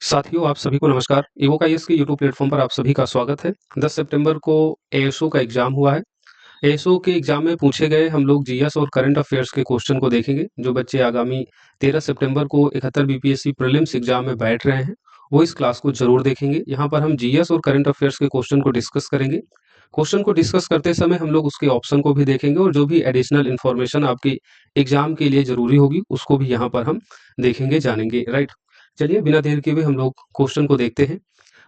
साथियों, आप सभी को नमस्कार। इवोक आईएएस के यूट्यूब प्लेटफ़ॉर्म पर आप सभी का स्वागत है। 10 सितंबर को एएसओ का एग्ज़ाम हुआ है। एएसओ के एग्ज़ाम में पूछे गए हम लोग जीएस और करंट अफ़ेयर्स के क्वेश्चन को देखेंगे। जो बच्चे आगामी 13 सितंबर को 71 बीपीएससी प्रीलिम्स एग्ज़ाम में बैठ रहे हैं, वो इस क्लास को ज़रूर देखेंगे। यहाँ पर हम जीएस और करंट अफ़ेयर्स के क्वेश्चन को डिस्कस करेंगे। क्वेश्चन को डिस्कस करते समय हम लोग उसके ऑप्शन को भी देखेंगे और जो भी एडिशनल इन्फॉर्मेशन आपके एग्ज़ाम के लिए ज़रूरी होगी, उसको भी यहाँ पर हम देखेंगे, जानेंगे, राइट? चलिए बिना देर किए हुए हम लोग क्वेश्चन को देखते हैं।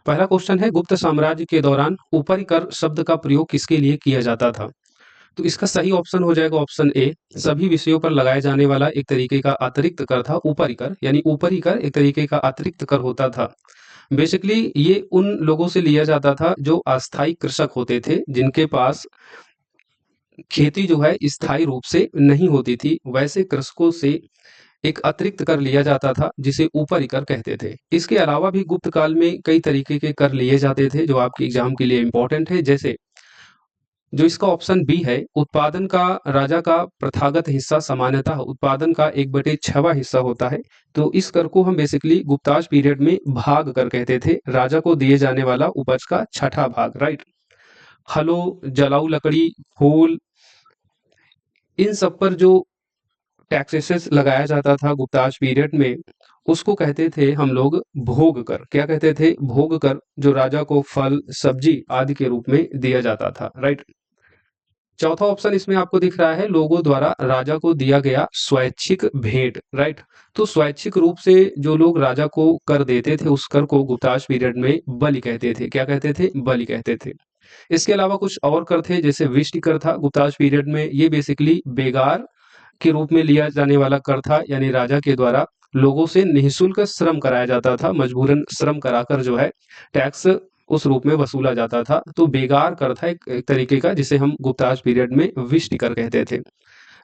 पहला क्वेश्चन है, गुप्त साम्राज्य के दौरान ऊपरी कर शब्द का प्रयोग किसके लिए किया जाता था? तो इसका सही ऑप्शन हो जाएगा ऑप्शन ए। सभी विषयों पर लगाए जाने वाला एक तरीके का अतिरिक्त कर था ऊपरी कर, यानी ऊपरी कर एक तरीके का अतिरिक्त कर होता था। बेसिकली ये उन लोगों से लिया जाता था जो अस्थायी कृषक होते थे, जिनके पास खेती जो है स्थायी रूप से नहीं होती थी। वैसे कृषकों से एक अतिरिक्त कर लिया जाता था जिसे ऊपरी कर कहते थे। इसके अलावा भी गुप्त काल में कई तरीके के कर लिए जाते थे जो आपके एग्जाम के लिए इंपॉर्टेंट है। जैसे जो इसका ऑप्शन बी है, उत्पादन का राजा का प्रथागत हिस्सा सामान्यतः उत्पादन का 1/6वां हिस्सा होता है। तो इस कर को हम बेसिकली गुप्ताज पीरियड में भाग कर कहते थे, राजा को दिए जाने वाला उपज का छठा भाग, राइट? हलो, जलाऊ लकड़ी, फूल, इन सब पर जो टैक्सेस लगाया जाता था गुप्ताज पीरियड में, उसको कहते थे हम लोग भोग कर। क्या कहते थे? भोग कर, जो राजा को फल, सब्जी आदि के रूप में दिया जाता था, राइट? चौथा ऑप्शन इसमें आपको दिख रहा है, लोगों द्वारा राजा को दिया गया स्वैच्छिक भेंट, राइट? तो स्वैच्छिक रूप से जो लोग राजा को कर देते थे, उस कर को गुप्ताज पीरियड में बलि कहते थे। क्या कहते थे? बलि कहते थे। इसके अलावा कुछ और कर थे, जैसे विष्टि कर था गुप्ताज पीरियड में। ये बेसिकली बेगार के रूप में लिया जाने वाला कर था, यानी राजा के द्वारा लोगों से निःशुल्क श्रम कराया जाता था, मजबूरन श्रम कराकर जो है टैक्स उस रूप में वसूला जाता था। तो बेगार कर था एक तरीके का, जिसे हम गुप्ताज पीरियड में विष्टि कर कहते थे।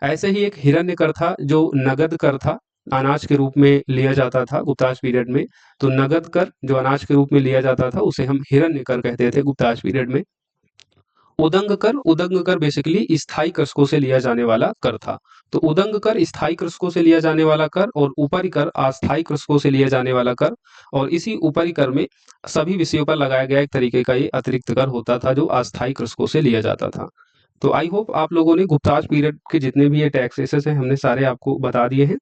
ऐसे ही एक हिरण्य कर था जो नगद कर था, अनाज के रूप में लिया जाता था गुप्ताज पीरियड में। तो नगद कर जो अनाज के रूप में लिया जाता था, उसे हम हिरण्य कर कहते थे गुप्ताज पीरियड में। उदंग कर बेसिकली स्थायी कृषकों से लिया जाने वाला कर था। तो उदंग कर स्थायी कृषकों से लिया जाने वाला कर, और ऊपरी कर अस्थायी कृषकों से लिया जाने वाला कर। और इसी ऊपरी कर में सभी विषयों पर लगाया गया एक तरीके का ये अतिरिक्त कर होता था जो अस्थायी कृषकों से लिया जाता था। तो आई होप आप लोगों ने गुप्ताज पीरियड के जितने भी ये टैक्सेसेस हैं, हमने सारे आपको बता दिए हैं।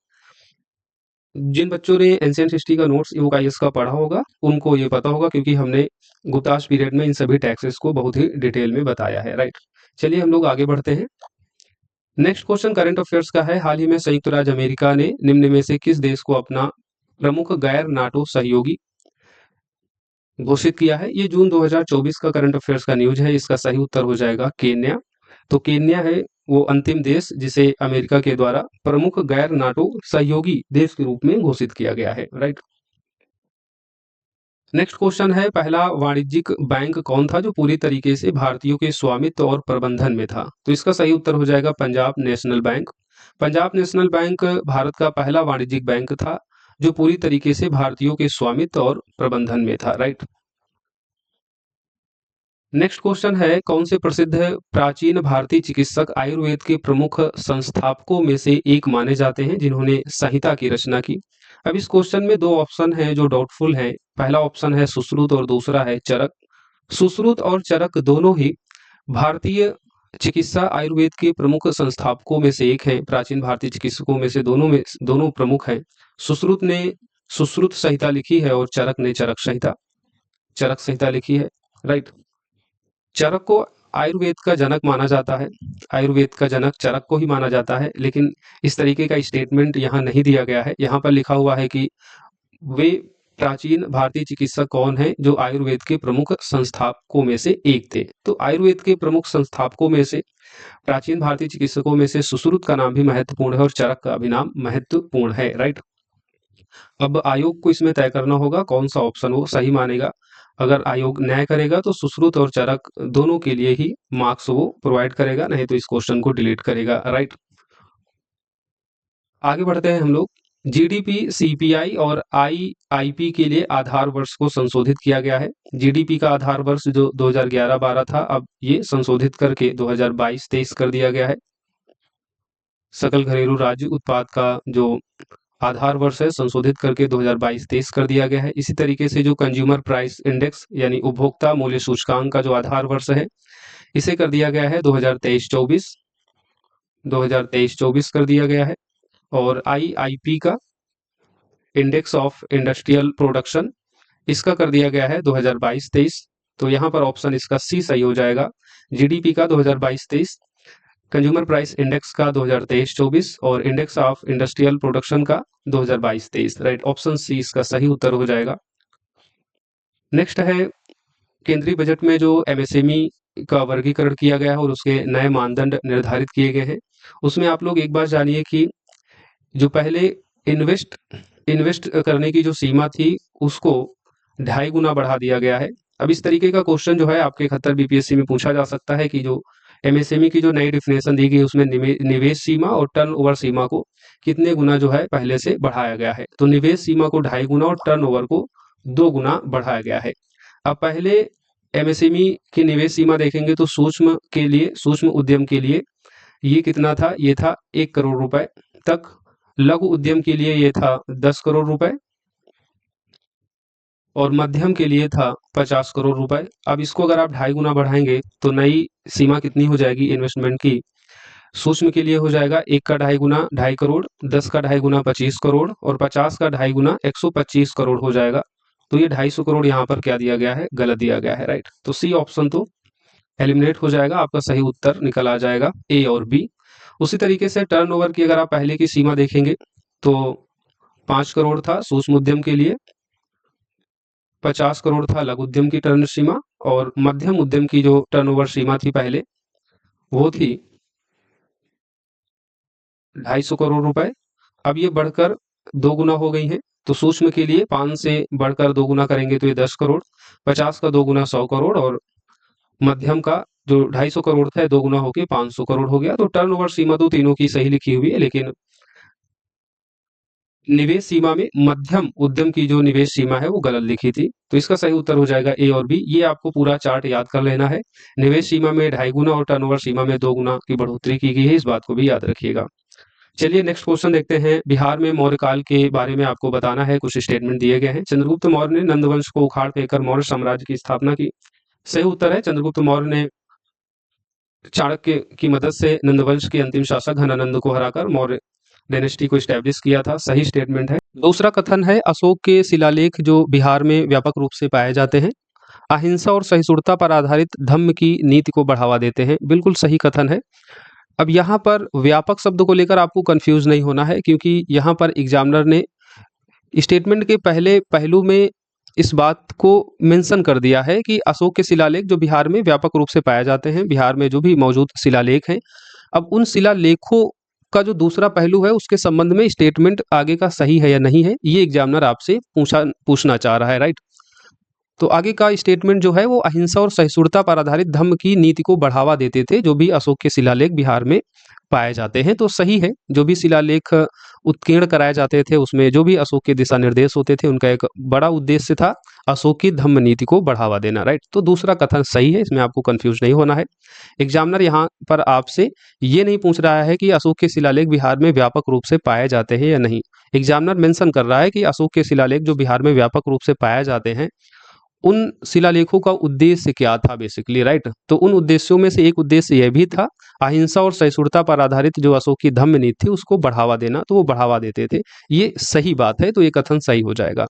जिन बच्चों ने एंशिएंट हिस्ट्री का नोट्स ईवोक आईएएस का पढ़ा होगा, उनको ये पता होगा, क्योंकि हमने गुप्ताज पीरियड में इन सभी टैक्सेस को बहुत ही डिटेल में बताया है, राइट? चलिए हम लोग आगे बढ़ते हैं। नेक्स्ट क्वेश्चन करंट अफेयर्स का है। हाल ही में संयुक्त राज्य अमेरिका ने निम्न में से किस देश को अपना प्रमुख गैर नाटो सहयोगी घोषित किया है? ये जून 2024 का करंट अफेयर्स का न्यूज है। इसका सही उत्तर हो जाएगा केन्या। तो केन्या है वो अंतिम देश जिसे अमेरिका के द्वारा प्रमुख गैर नाटो सहयोगी देश के रूप में घोषित किया गया है, राइट? नेक्स्ट क्वेश्चन है, पहला वाणिज्यिक बैंक कौन था जो पूरी तरीके से भारतीयों के स्वामित्व और प्रबंधन में था? तो इसका सही उत्तर हो जाएगा Punjab national bank. Punjab national bank Bharat का पहला वाणिज्यिक बैंक था जो पूरी तरीके से भारतीयों के स्वामित्व और प्रबंधन में था, राइट? नेक्स्ट क्वेश्चन है, कौन से प्रसिद्ध प्राचीन भारतीय चिकित्सक आयुर्वेद के प्रमुख संस्थापकों में से एक माने जाते हैं जिन्होंने संहिता की रचना की? अब इस क्वेश्चन में दो ऑप्शन हैं जो डाउटफुल हैं। पहला ऑप्शन है सुश्रुत और दूसरा है चरक। सुश्रुत और चरक दोनों ही भारतीय चिकित्सा आयुर्वेद के प्रमुख संस्थापकों में से एक है। प्राचीन भारतीय चिकित्सकों में दोनों प्रमुख हैं। सुश्रुत ने सुश्रुत संहिता लिखी है और चरक ने चरक संहिता लिखी है, राइट? चरक को आयुर्वेद का जनक माना जाता है। आयुर्वेद का जनक चरक को ही माना जाता है, लेकिन इस तरीके का स्टेटमेंट यहाँ नहीं दिया गया है। यहाँ पर लिखा हुआ है कि वे प्राचीन भारतीय चिकित्सक कौन है जो आयुर्वेद के प्रमुख संस्थापकों में से एक थे। तो आयुर्वेद के प्रमुख संस्थापकों में से प्राचीन भारतीय चिकित्सकों में से सुश्रुत का नाम भी महत्वपूर्ण है और चरक का भी नाम महत्वपूर्ण है, राइट? अब आयोग को इसमें तय करना होगा कौन सा ऑप्शन वो सही मानेगा। अगर आयोग न्याय करेगा तो सुश्रुत और चरक दोनों के लिए ही मार्क्स वो प्रोवाइड करेगा, नहीं तो इस क्वेश्चन को डिलीट करेगा, राइट? आगे बढ़ते हैं हम लोग। जीडीपी, सीपीआई और आईआईपी के लिए आधार वर्ष को संशोधित किया गया है। जीडीपी का आधार वर्ष जो 2011-12 था, अब ये संशोधित करके 2022-23 कर दिया गया है। सकल घरेलू राज्य उत्पाद का जो आधार वर्ष है संशोधित करके 2022-23 कर दिया गया है। इसी तरीके से जो कंज्यूमर प्राइस इंडेक्स यानी उपभोक्ता मूल्य सूचकांक का जो आधार वर्ष है इसे कर दिया गया है 2023-24 कर दिया गया है। और IIP का इंडेक्स ऑफ इंडस्ट्रियल प्रोडक्शन इसका कर दिया गया है 2022-23। तो यहाँ पर ऑप्शन इसका सी सही हो जाएगा। जीडीपी का 2022-23, कंज्यूमर प्राइस इंडेक्स का 2023-24 और इंडेक्स ऑफ इंडस्ट्रियल प्रोडक्शन का 2022-23। राइट, ऑप्शन सी इसका सही उत्तर हो जाएगा। नेक्स्ट है केंद्रीय बजट में जो एमएसएमई का वर्गीकरण किया गया है और उसके नए मानदंड निर्धारित किए गए हैं। उसमें आप लोग एक बात जानिए कि जो पहले इन्वेस्ट करने की जो सीमा थी उसको 2.5 गुना बढ़ा दिया गया है। अब इस तरीके का क्वेश्चन जो है आपके 71 बीपीएससी में पूछा जा सकता है कि जो एमएसएमई की जो नई डिफिनेशन दी गई उसमें निवेश सीमा और टर्नओवर सीमा को कितने गुना जो है पहले से बढ़ाया गया है। तो निवेश सीमा को 2.5 गुना और टर्नओवर को 2 गुना बढ़ाया गया है। अब पहले एमएसएमई की निवेश सीमा देखेंगे तो सूक्ष्म उद्यम के लिए ये कितना था, ये था 1 करोड़ रुपए तक। लघु उद्यम के लिए ये था 10 करोड़ रुपए और मध्यम के लिए था 50 करोड़ रुपए। अब इसको अगर आप 2.5 गुना बढ़ाएंगे तो नई सीमा कितनी हो जाएगी इन्वेस्टमेंट की। सूक्ष्म के लिए हो जाएगा 1 का 2.5 गुना 2.5 करोड़, 10 का 2.5 गुना 25 करोड़ और 50 का 2.5 गुना 125 करोड़ हो जाएगा। तो ये 250 करोड़ यहाँ पर क्या दिया गया है, गलत दिया गया है। राइट, तो सी ऑप्शन तो एलिमिनेट हो जाएगा, आपका सही उत्तर निकल आ जाएगा ए और बी। उसी तरीके से टर्नओवर की अगर आप पहले की सीमा देखेंगे तो 5 करोड़ था सूक्ष्म उद्यम के लिए, 50 करोड़ था लघु उद्यम की टर्न सीमा और मध्यम उद्यम की जो टर्नओवर सीमा थी पहले वो थी 250 करोड़ रुपए। अब ये बढ़कर 2 गुना हो गई है। तो सूक्ष्म के लिए 5 से बढ़कर 2 गुना करेंगे तो ये 10 करोड़, 50 का 2 गुना 100 करोड़ और मध्यम का जो 250 करोड़ था 2 गुना होके 500 करोड़ हो गया। तो टर्नओवर सीमा तो तीनों की सही लिखी हुई है, लेकिन निवेश सीमा में मध्यम उद्यम की जो निवेश सीमा है वो गलत लिखी थी। तो इसका सही उत्तर हो जाएगा ए और बी। ये आपको पूरा चार्ट याद कर लेना है। निवेश सीमा में 2.5 गुना और टर्नओवर सीमा में 2 गुना की बढ़ोतरी की गई है, इस बात को भी याद रखिएगा। चलिए नेक्स्ट क्वेश्चन देखते हैं। बिहार में मौर्य काल के बारे में आपको बताना है, कुछ स्टेटमेंट दिए गए हैं। चंद्रगुप्त मौर्य ने नंदवंश को उखाड़ फेंककर मौर्य साम्राज्य की स्थापना की। सही उत्तर है, चंद्रगुप्त मौर्य ने चाणक्य की मदद से नंदवंश के अंतिम शासक घनानंद को हराकर मौर्य डायनेस्टी को स्टैब्लिश किया था। सही स्टेटमेंट है। दूसरा कथन है अशोक के शिलालेख जो बिहार में व्यापक रूप से पाए जाते हैं अहिंसा और सहिष्णुता पर आधारित धम्म की नीति को बढ़ावा देते हैं। बिल्कुल सही कथन है। अब यहाँ पर व्यापक शब्द को लेकर आपको कंफ्यूज नहीं होना है, क्योंकि यहाँ पर एग्जामिनर ने स्टेटमेंट के पहले पहलू में इस बात को मेंशन कर दिया है कि अशोक के शिलालेख जो बिहार में व्यापक रूप से पाए जाते हैं, बिहार में जो भी मौजूद शिलालेख हैं, अब उन शिलालेखों का जो दूसरा पहलू है उसके संबंध में स्टेटमेंट आगे का सही है या नहीं है, ये एग्जामिनर आपसे पूछना चाह रहा है। राइट, तो आगे का स्टेटमेंट जो है वो अहिंसा और सहिष्णुता पर आधारित धम्म की नीति को बढ़ावा देते थे जो भी अशोक के शिलालेख बिहार में पाए जाते हैं। तो सही है, जो भी शिलालेख उत्कीर्ण कराए जाते थे उसमें जो भी अशोक के दिशा निर्देश होते थे उनका एक बड़ा उद्देश्य था अशोक की धम्म नीति को बढ़ावा देना। राइट, तो दूसरा कथन सही है, इसमें आपको कंफ्यूज नहीं होना है। एग्जामिनर यहाँ पर आपसे ये नहीं पूछ रहा है कि अशोक के शिलालेख बिहार में व्यापक रूप से पाए जाते हैं या नहीं। एग्जामिनर मेंशन कर रहा है कि अशोक के शिलालेख जो बिहार में व्यापक रूप से पाए जाते हैं उन शिलालेखों का उद्देश्य क्या था बेसिकली। राइट, तो उन उद्देश्यों में से एक उद्देश्य यह भी था अहिंसा और सहिष्णुता पर आधारित जो अशोक की धम्म नीति थी उसको बढ़ावा देना, तो वो बढ़ावा देते थे। ये सही बात है, तो ये कथन सही हो जाएगा।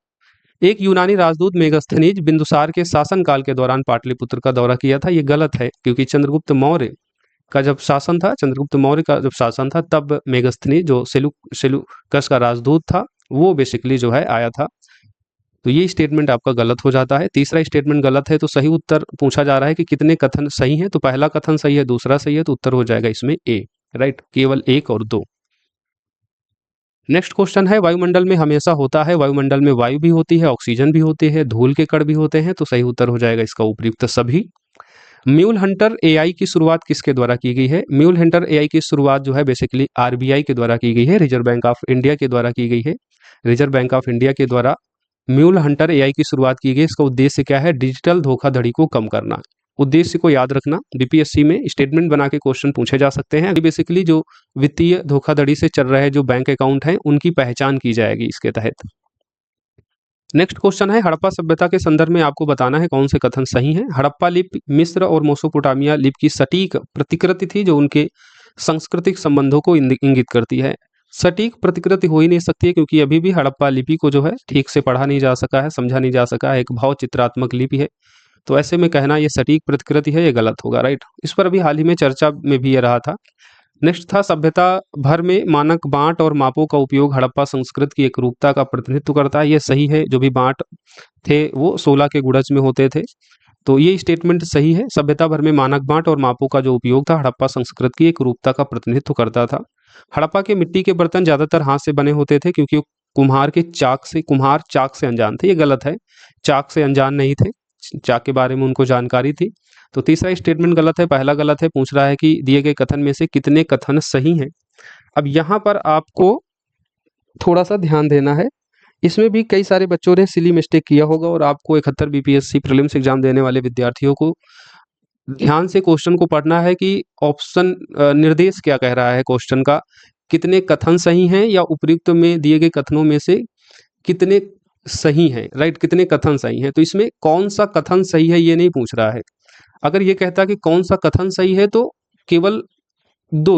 एक यूनानी राजदूत मेगस्थनीज बिंदुसार के शासनकाल के दौरान पाटलिपुत्र का दौरा किया था। ये गलत है, क्योंकि चंद्रगुप्त मौर्य का जब शासन था तब मेगस्थनीज जो सेलुकस का राजदूत था वो बेसिकली जो है आया था। तो ये स्टेटमेंट आपका गलत हो जाता है। तीसरा स्टेटमेंट गलत है, तो सही उत्तर पूछा जा रहा है कि कितने कथन सही हैं, तो पहला कथन सही है, दूसरा सही है, तो उत्तर हो जाएगा इसमें ए। राइट, केवल 1 और 2। नेक्स्ट क्वेश्चन है वायुमंडल में हमेशा होता है, वायुमंडल में वायु भी होती है, ऑक्सीजन भी होती है, धूल के कण भी होते हैं, तो सही उत्तर हो जाएगा इसका उपयुक्त सभी। म्यूल हंटर एआई की शुरुआत किसके द्वारा की गई है। म्यूल हंटर एआई की शुरुआत जो है बेसिकली आरबीआई के द्वारा की गई है, रिजर्व बैंक ऑफ इंडिया के द्वारा की गई है। रिजर्व बैंक ऑफ इंडिया के द्वारा म्यूल हंटर एआई की शुरुआत की गई। इसका उद्देश्य क्या है, डिजिटल धोखाधड़ी को कम करना। उद्देश्य को याद रखना, बीपीएससी में स्टेटमेंट बना के क्वेश्चन पूछे जा सकते हैं। बेसिकली जो वित्तीय धोखाधड़ी से चल रहे जो बैंक अकाउंट हैं उनकी पहचान की जाएगी इसके तहत। नेक्स्ट क्वेश्चन है, हड़प्पा सभ्यता के संदर्भ में आपको बताना है कौन से कथन सही हैं। हड़प्पा लिपि मिस्र और मेसोपोटामिया लिपि की सटीक प्रतिकृति थी जो उनके सांस्कृतिक संबंधों को इंगित करती है। सटीक प्रतिकृति हो ही नहीं सकती है क्योंकि अभी भी हड़प्पा लिपि को जो है ठीक से पढ़ा नहीं जा सका है, समझा नहीं जा सका है, एक भाव चित्रात्मक लिपि है। तो ऐसे में कहना ये सटीक प्रतिकृति है, ये गलत होगा, राइट। इस पर अभी हाल ही में चर्चा में भी ये रहा था। नेक्स्ट था, सभ्यता भर में मानक बांट और मापों का उपयोग हड़प्पा संस्कृत की एकरूपता का प्रतिनिधित्व करता है। ये सही है, जो भी बांट थे वो 16 के गुणज में होते थे, तो ये स्टेटमेंट सही है। सभ्यता भर में मानक बांट और मापों का जो उपयोग था हड़प्पा संस्कृत की एकरूपता का प्रतिनिधित्व करता था। हड़प्पा के मिट्टी के बर्तन ज्यादातर हाथ से बने होते थे क्योंकि कुम्हार चाक से अनजान थे। ये गलत है, चाक से अनजान नहीं थे, चाक के बारे में उनको जानकारी थी। तो तीसरा स्टेटमेंट गलत है, पहला गलत है। पूछ रहा है कि दिए गए कथन में से कितने कथन सही हैं। अब यहाँ पर आपको थोड़ा सा ध्यान देना है, इसमें भी कई सारे बच्चों ने सिली मिस्टेक किया होगा और आपको 71 बीपीएससी प्रीलिम्स एग्जाम देने वाले विद्यार्थियों को ध्यान से क्वेश्चन को पढ़ना है कि ऑप्शन निर्देश क्या कह रहा है क्वेश्चन का, कितने कथन सही हैं या उपयुक्त में दिए गए कथनों में से कितने सही हैं, राइट, कितने कथन सही हैं। तो इसमें कौन सा कथन सही है ये नहीं पूछ रहा है। अगर ये कहता कि कौन सा कथन सही है तो केवल 2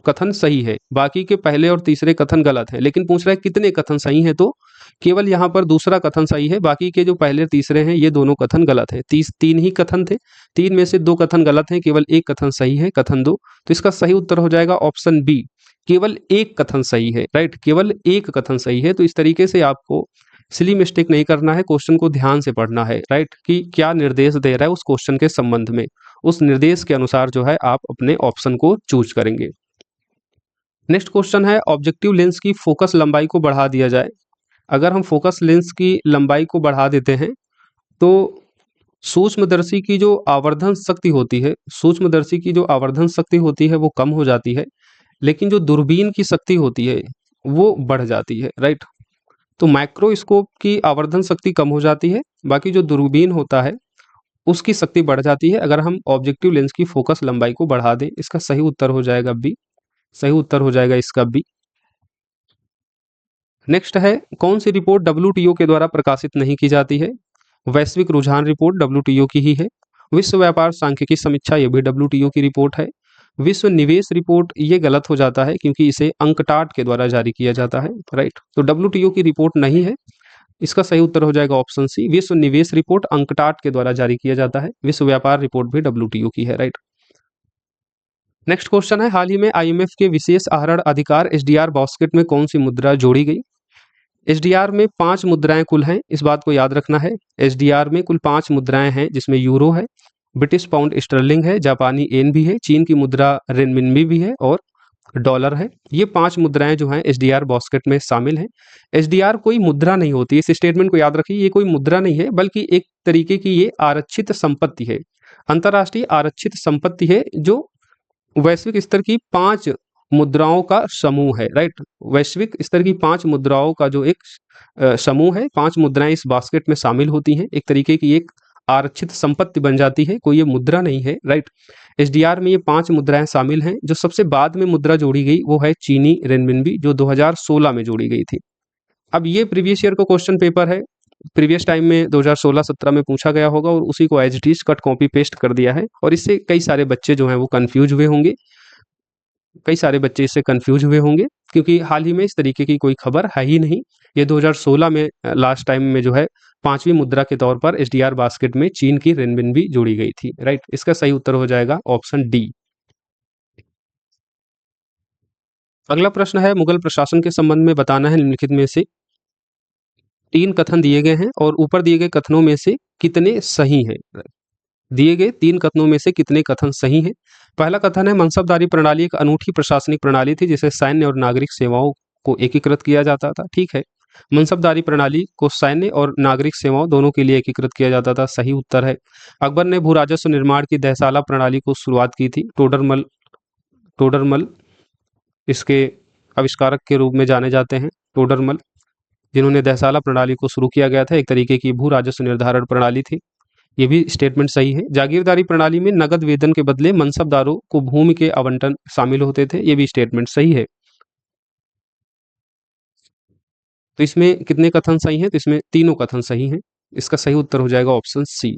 कथन सही है, बाकी के पहले और तीसरे कथन गलत हैं। लेकिन पूछ रहा है कितने कथन सही हैं, तो केवल यहाँ पर दूसरा कथन सही है, बाकी के जो पहले तीसरे हैं ये दोनों कथन गलत हैं। 3 ही कथन थे, 3 में से 2 कथन गलत हैं, केवल 1 कथन सही है, कथन 2। तो इसका सही उत्तर हो जाएगा ऑप्शन बी, केवल 1 कथन सही है, राइट, केवल 1 कथन सही है। तो इस तरीके से आपको सिली मिस्टेक नहीं करना है, क्वेश्चन को ध्यान से पढ़ना है, राइट, कि क्या निर्देश दे रहा है उस क्वेश्चन के संबंध में, उस निर्देश के अनुसार जो है आप अपने ऑप्शन को चूज करेंगे। नेक्स्ट क्वेश्चन है, ऑब्जेक्टिव लेंस की फोकस लंबाई को बढ़ा दिया जाए। अगर हम फोकस लेंस की लंबाई को बढ़ा देते हैं तो सूक्ष्मदर्शी की जो आवर्धन शक्ति होती है, सूक्ष्मदर्शी की जो आवर्धन शक्ति होती है वो कम हो जाती है, लेकिन जो दूरबीन की शक्ति होती है वो बढ़ जाती है, राइट। तो माइक्रोस्कोप की आवर्धन शक्ति कम हो जाती है, बाकी जो दूरबीन होता है उसकी शक्ति बढ़ जाती है अगर हम ऑब्जेक्टिव लेंस की फोकस लंबाई को बढ़ा दें। इसका सही उत्तर हो जाएगा बी, सही उत्तर हो जाएगा इसका बी। नेक्स्ट है, कौन सी रिपोर्ट डब्ल्यूटीओ के द्वारा प्रकाशित नहीं की जाती है। वैश्विक रुझान रिपोर्ट डब्ल्यूटीओ की ही है। विश्व व्यापार सांख्यिकी समीक्षा ये भी डब्ल्यूटीओ की रिपोर्ट है। विश्व निवेश रिपोर्ट ये गलत हो जाता है क्योंकि इसे अंकटाड के द्वारा जारी किया जाता है, राइट। तो डब्ल्यूटीओ की रिपोर्ट नहीं है, इसका सही उत्तर हो जाएगा ऑप्शन सी, विश्व निवेश रिपोर्ट अंकटाड के द्वारा जारी किया जाता है। विश्व व्यापार रिपोर्ट भी डब्ल्यूटीओ की है, राइट। नेक्स्ट क्वेश्चन है, हाल ही में आईएमएफ के विशेष आहरण अधिकार एसडीआर बास्केट में कौन सी मुद्रा जोड़ी गई। एसडीआर में 5 मुद्राएं कुल हैं, इस बात को याद रखना है। एसडीआर में कुल 5 मुद्राएं हैं जिसमें यूरो है, ब्रिटिश पाउंड स्टर्लिंग है, जापानी येन भी है, चीन की मुद्रा रेनमिनबी भी है और डॉलर है। ये 5 मुद्राएं जो हैं एसडीआर बास्केट में शामिल हैं। एसडीआर कोई मुद्रा नहीं होती, इस स्टेटमेंट को याद रखिए, ये कोई मुद्रा नहीं है बल्कि एक तरीके की ये आरक्षित संपत्ति है, अंतर्राष्ट्रीय आरक्षित संपत्ति है जो वैश्विक स्तर की 5 मुद्राओं का समूह है, राइट। वैश्विक स्तर की 5 मुद्राओं का जो एक समूह है, 5 मुद्राएं इस बास्केट में शामिल होती हैं, एक तरीके की एक आरक्षित संपत्ति बन जाती है, कोई ये मुद्रा नहीं है, राइट। एसडीआर में ये 5 मुद्राएं शामिल हैं। जो सबसे बाद में मुद्रा जोड़ी गई वो है चीनी रेनमिनबी, जो 2016 में जोड़ी गई थी। अब ये प्रीवियस ईयर का क्वेश्चन पेपर है, प्रीवियस टाइम में 2016-17 में पूछा गया होगा और उसी को as it is cut copy paste कर दिया है और इससे कई सारे बच्चे जो हैं वो कंफ्यूज हुए होंगे, कई सारे बच्चे इससे कंफ्यूज हुए होंगे क्योंकि हाल ही में इस तरीके की कोई खबर है ही नहीं। ये 2016 में लास्ट टाइम में जो है 5वीं मुद्रा के तौर पर एसडीआर बास्केट में चीन की रेनमिनबी जोड़ी गई थी, राइट। इसका सही उत्तर हो जाएगा ऑप्शन डी। अगला प्रश्न है, मुगल प्रशासन के संबंध में बताना है निम्नलिखित में से 3 कथन दिए गए हैं और ऊपर दिए गए कथनों में से कितने सही हैं। दिए गए 3 कथनों में से कितने कथन सही हैं। पहला कथन है, मनसबदारी प्रणाली एक अनूठी प्रशासनिक प्रणाली थी जिसे सैन्य और नागरिक सेवाओं को एकीकृत किया जाता था। ठीक है, मनसबदारी प्रणाली को सैन्य और नागरिक सेवाओं दोनों के लिए एकीकृत किया जाता था, सही उत्तर है। अकबर ने भू राजस्व निर्माण की दहसाला प्रणाली को शुरुआत की थी। टोडरमल इसके आविष्कारक के रूप में जाने जाते हैं, टोडरमल, जिन्होंने दहसाला प्रणाली को शुरू किया गया था, एक तरीके की भू राजस्व निर्धारण प्रणाली थी। ये भी स्टेटमेंट सही है। जागीरदारी प्रणाली में नगद वेतन के बदले मनसबदारों को भूमि के आवंटन शामिल होते थे, ये भी स्टेटमेंट सही है। तो इसमें कितने कथन सही हैं? तो इसमें तीनों कथन सही हैं। इसका सही उत्तर हो जाएगा ऑप्शन सी।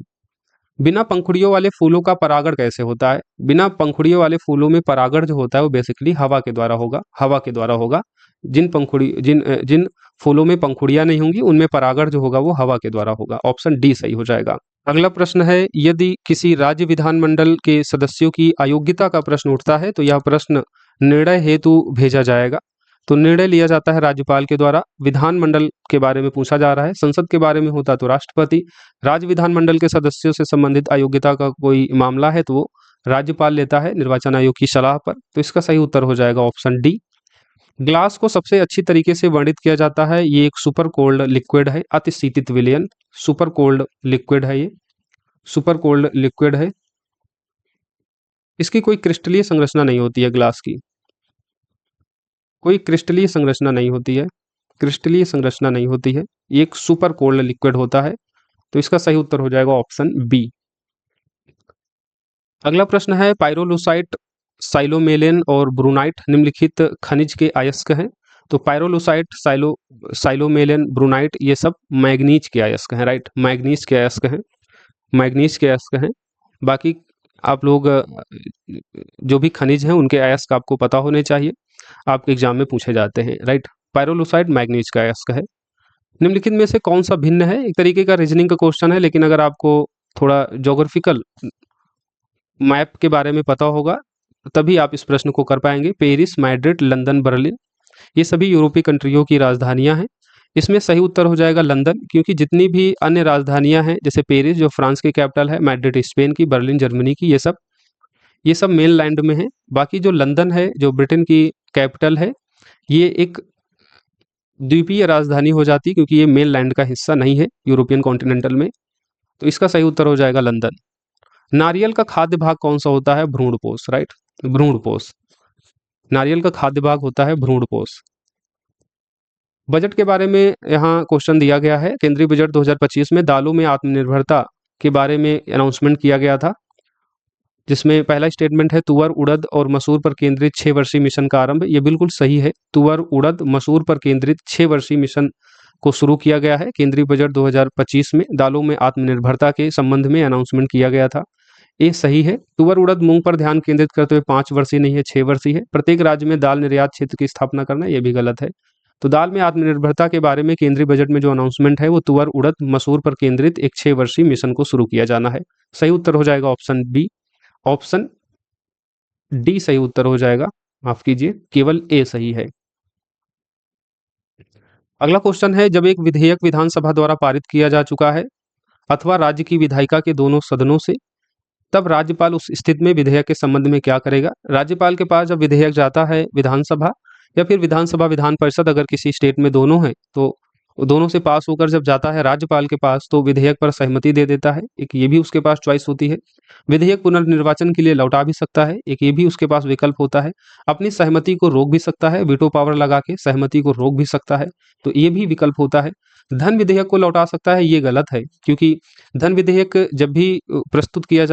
बिना पंखुड़ियों वाले फूलों का परागण कैसे होता है? बिना पंखुड़ियों वाले फूलों में परागण जो होता है वो बेसिकली हवा के द्वारा होगा, हवा के द्वारा होगा। जिन फूलों में पंखुड़ियां नहीं होंगी उनमें परागण जो होगा वो हवा के द्वारा होगा। ऑप्शन डी सही हो जाएगा। अगला प्रश्न है, यदि किसी राज्य विधानमंडल के सदस्यों की अयोग्यता का प्रश्न उठता है तो यह प्रश्न निर्णय हेतु भेजा जाएगा। तो निर्णय लिया जाता है राज्यपाल के द्वारा। विधानमंडल के बारे में पूछा जा रहा है, संसद के बारे में होता तो राष्ट्रपति। राज्य विधानमंडल के सदस्यों से संबंधित अयोग्यता का कोई मामला है तो वो राज्यपाल लेता है निर्वाचन आयोग की सलाह पर। तो इसका सही उत्तर हो जाएगा ऑप्शन डी। ग्लास को सबसे अच्छी तरीके से वर्णित किया जाता है, ये एक सुपर कोल्ड लिक्विड है, अति शीतित विलयन। सुपर कोल्ड लिक्विड है, ये सुपर कोल्ड लिक्विड है। इसकी कोई क्रिस्टलीय संरचना नहीं होती है, ग्लास की कोई क्रिस्टलीय संरचना नहीं होती है, क्रिस्टलीय संरचना नहीं होती है, ये एक सुपर कोल्ड लिक्विड होता है। तो इसका सही उत्तर हो जाएगा ऑप्शन बी। अगला प्रश्न है, पायरोलुसाइट, साइलोमेलेन और ब्रूनाइट निम्नलिखित खनिज के अयस्क हैं। तो पायरोलुसाइट, साइलोमेलेन, ब्रूनाइट ये सब मैग्नीज के अयस्क हैं, राइट, मैग्नीज के अयस्क हैं, मैग्नीज के अयस्क हैं। बाकी आप लोग जो भी खनिज हैं उनके अयस्क आपको पता होने चाहिए, आपके एग्जाम में पूछे जाते हैं, राइट। पायरोलुसाइट मैग्नीज का अयस्क है। निम्नलिखित में से कौन सा भिन्न है? एक तरीके का रीजनिंग का क्वेश्चन है, लेकिन अगर आपको थोड़ा ज्योग्राफिकल मैप के बारे में पता होगा तभी आप इस प्रश्न को कर पाएंगे। पेरिस, मैड्रिड, लंदन, बर्लिन ये सभी यूरोपीय कंट्रियों की राजधानियां हैं। इसमें सही उत्तर हो जाएगा लंदन, क्योंकि जितनी भी अन्य राजधानियां हैं जैसे पेरिस जो फ्रांस की कैपिटल है, मैड्रिड स्पेन की, बर्लिन जर्मनी की, ये सब मेन लैंड में है। बाकी जो लंदन है जो ब्रिटेन की कैपिटल है, ये एक द्वीपीय राजधानी हो जाती है क्योंकि ये मेन लैंड का हिस्सा नहीं है यूरोपियन कॉन्टिनेंटल में। तो इसका सही उत्तर हो जाएगा लंदन। नारियल का खाद्य भाग कौन सा होता है? भ्रूणपोष, राइट, भ्रूणपोष। नारियल का खाद्य भाग होता है भ्रूणपोष। बजट के बारे में यहाँ क्वेश्चन दिया गया है। केंद्रीय बजट 2025 में दालों में आत्मनिर्भरता के बारे में अनाउंसमेंट किया गया था, जिसमें पहला स्टेटमेंट है, तुअर, उड़द और मसूर पर केंद्रित 6 वर्षीय मिशन का आरंभ। ये बिल्कुल सही है। तुअर, उड़द, मसूर पर केंद्रित 6 वर्षीय मिशन को शुरू किया गया है। केंद्रीय बजट 2025 में दालों में आत्मनिर्भरता के संबंध में अनाउंसमेंट किया गया था, ये सही है। तुअर, उड़द, मूंग पर ध्यान केंद्रित करते हुए 5 वर्षीय नहीं है, 6 वर्षीय है। प्रत्येक राज्य में दाल निर्यात क्षेत्र की स्थापना करना, ये भी गलत है। तो दाल में आत्मनिर्भरता के बारे में केंद्रीय बजट में जो अनाउंसमेंट है वो तुअर, उड़द, मसूर पर केंद्रित एक 6 वर्षीय मिशन को शुरू किया जाना है। सही उत्तर हो जाएगा ऑप्शन बी। ऑप्शन डी सही उत्तर हो जाएगा, माफ कीजिए, केवल ए सही है। अगला क्वेश्चन है, जब एक विधेयक विधानसभा द्वारा पारित किया जा चुका है अथवा राज्य की विधायिका के दोनों सदनों से, तब राज्यपाल उस स्थिति में विधेयक के संबंध में क्या करेगा? राज्यपाल के पास जब विधेयक जाता है विधानसभा या फिर विधानसभा विधान परिषद, अगर किसी स्टेट में दोनों हैं तो दोनों से पास होकर जब जाता है राज्यपाल के पास तो विधेयक पर सहमति दे देता है। एक ये भी उसके पास चॉइस होती है। विधेयक पुनर्निर्वाचन के लिए लौटा भी सकता है, एक ये भी उसके पास विकल्प होता है। अपनी सहमति को रोक भी सकता है, वीटो पावर लगा के सहमति को रोक भी सकता है, तो ये भी विकल्प होता है। धन विधेयक को लौटा सकता है, ये गलत है, क्योंकि धन विधेयक जब भी प्रस्तुत किया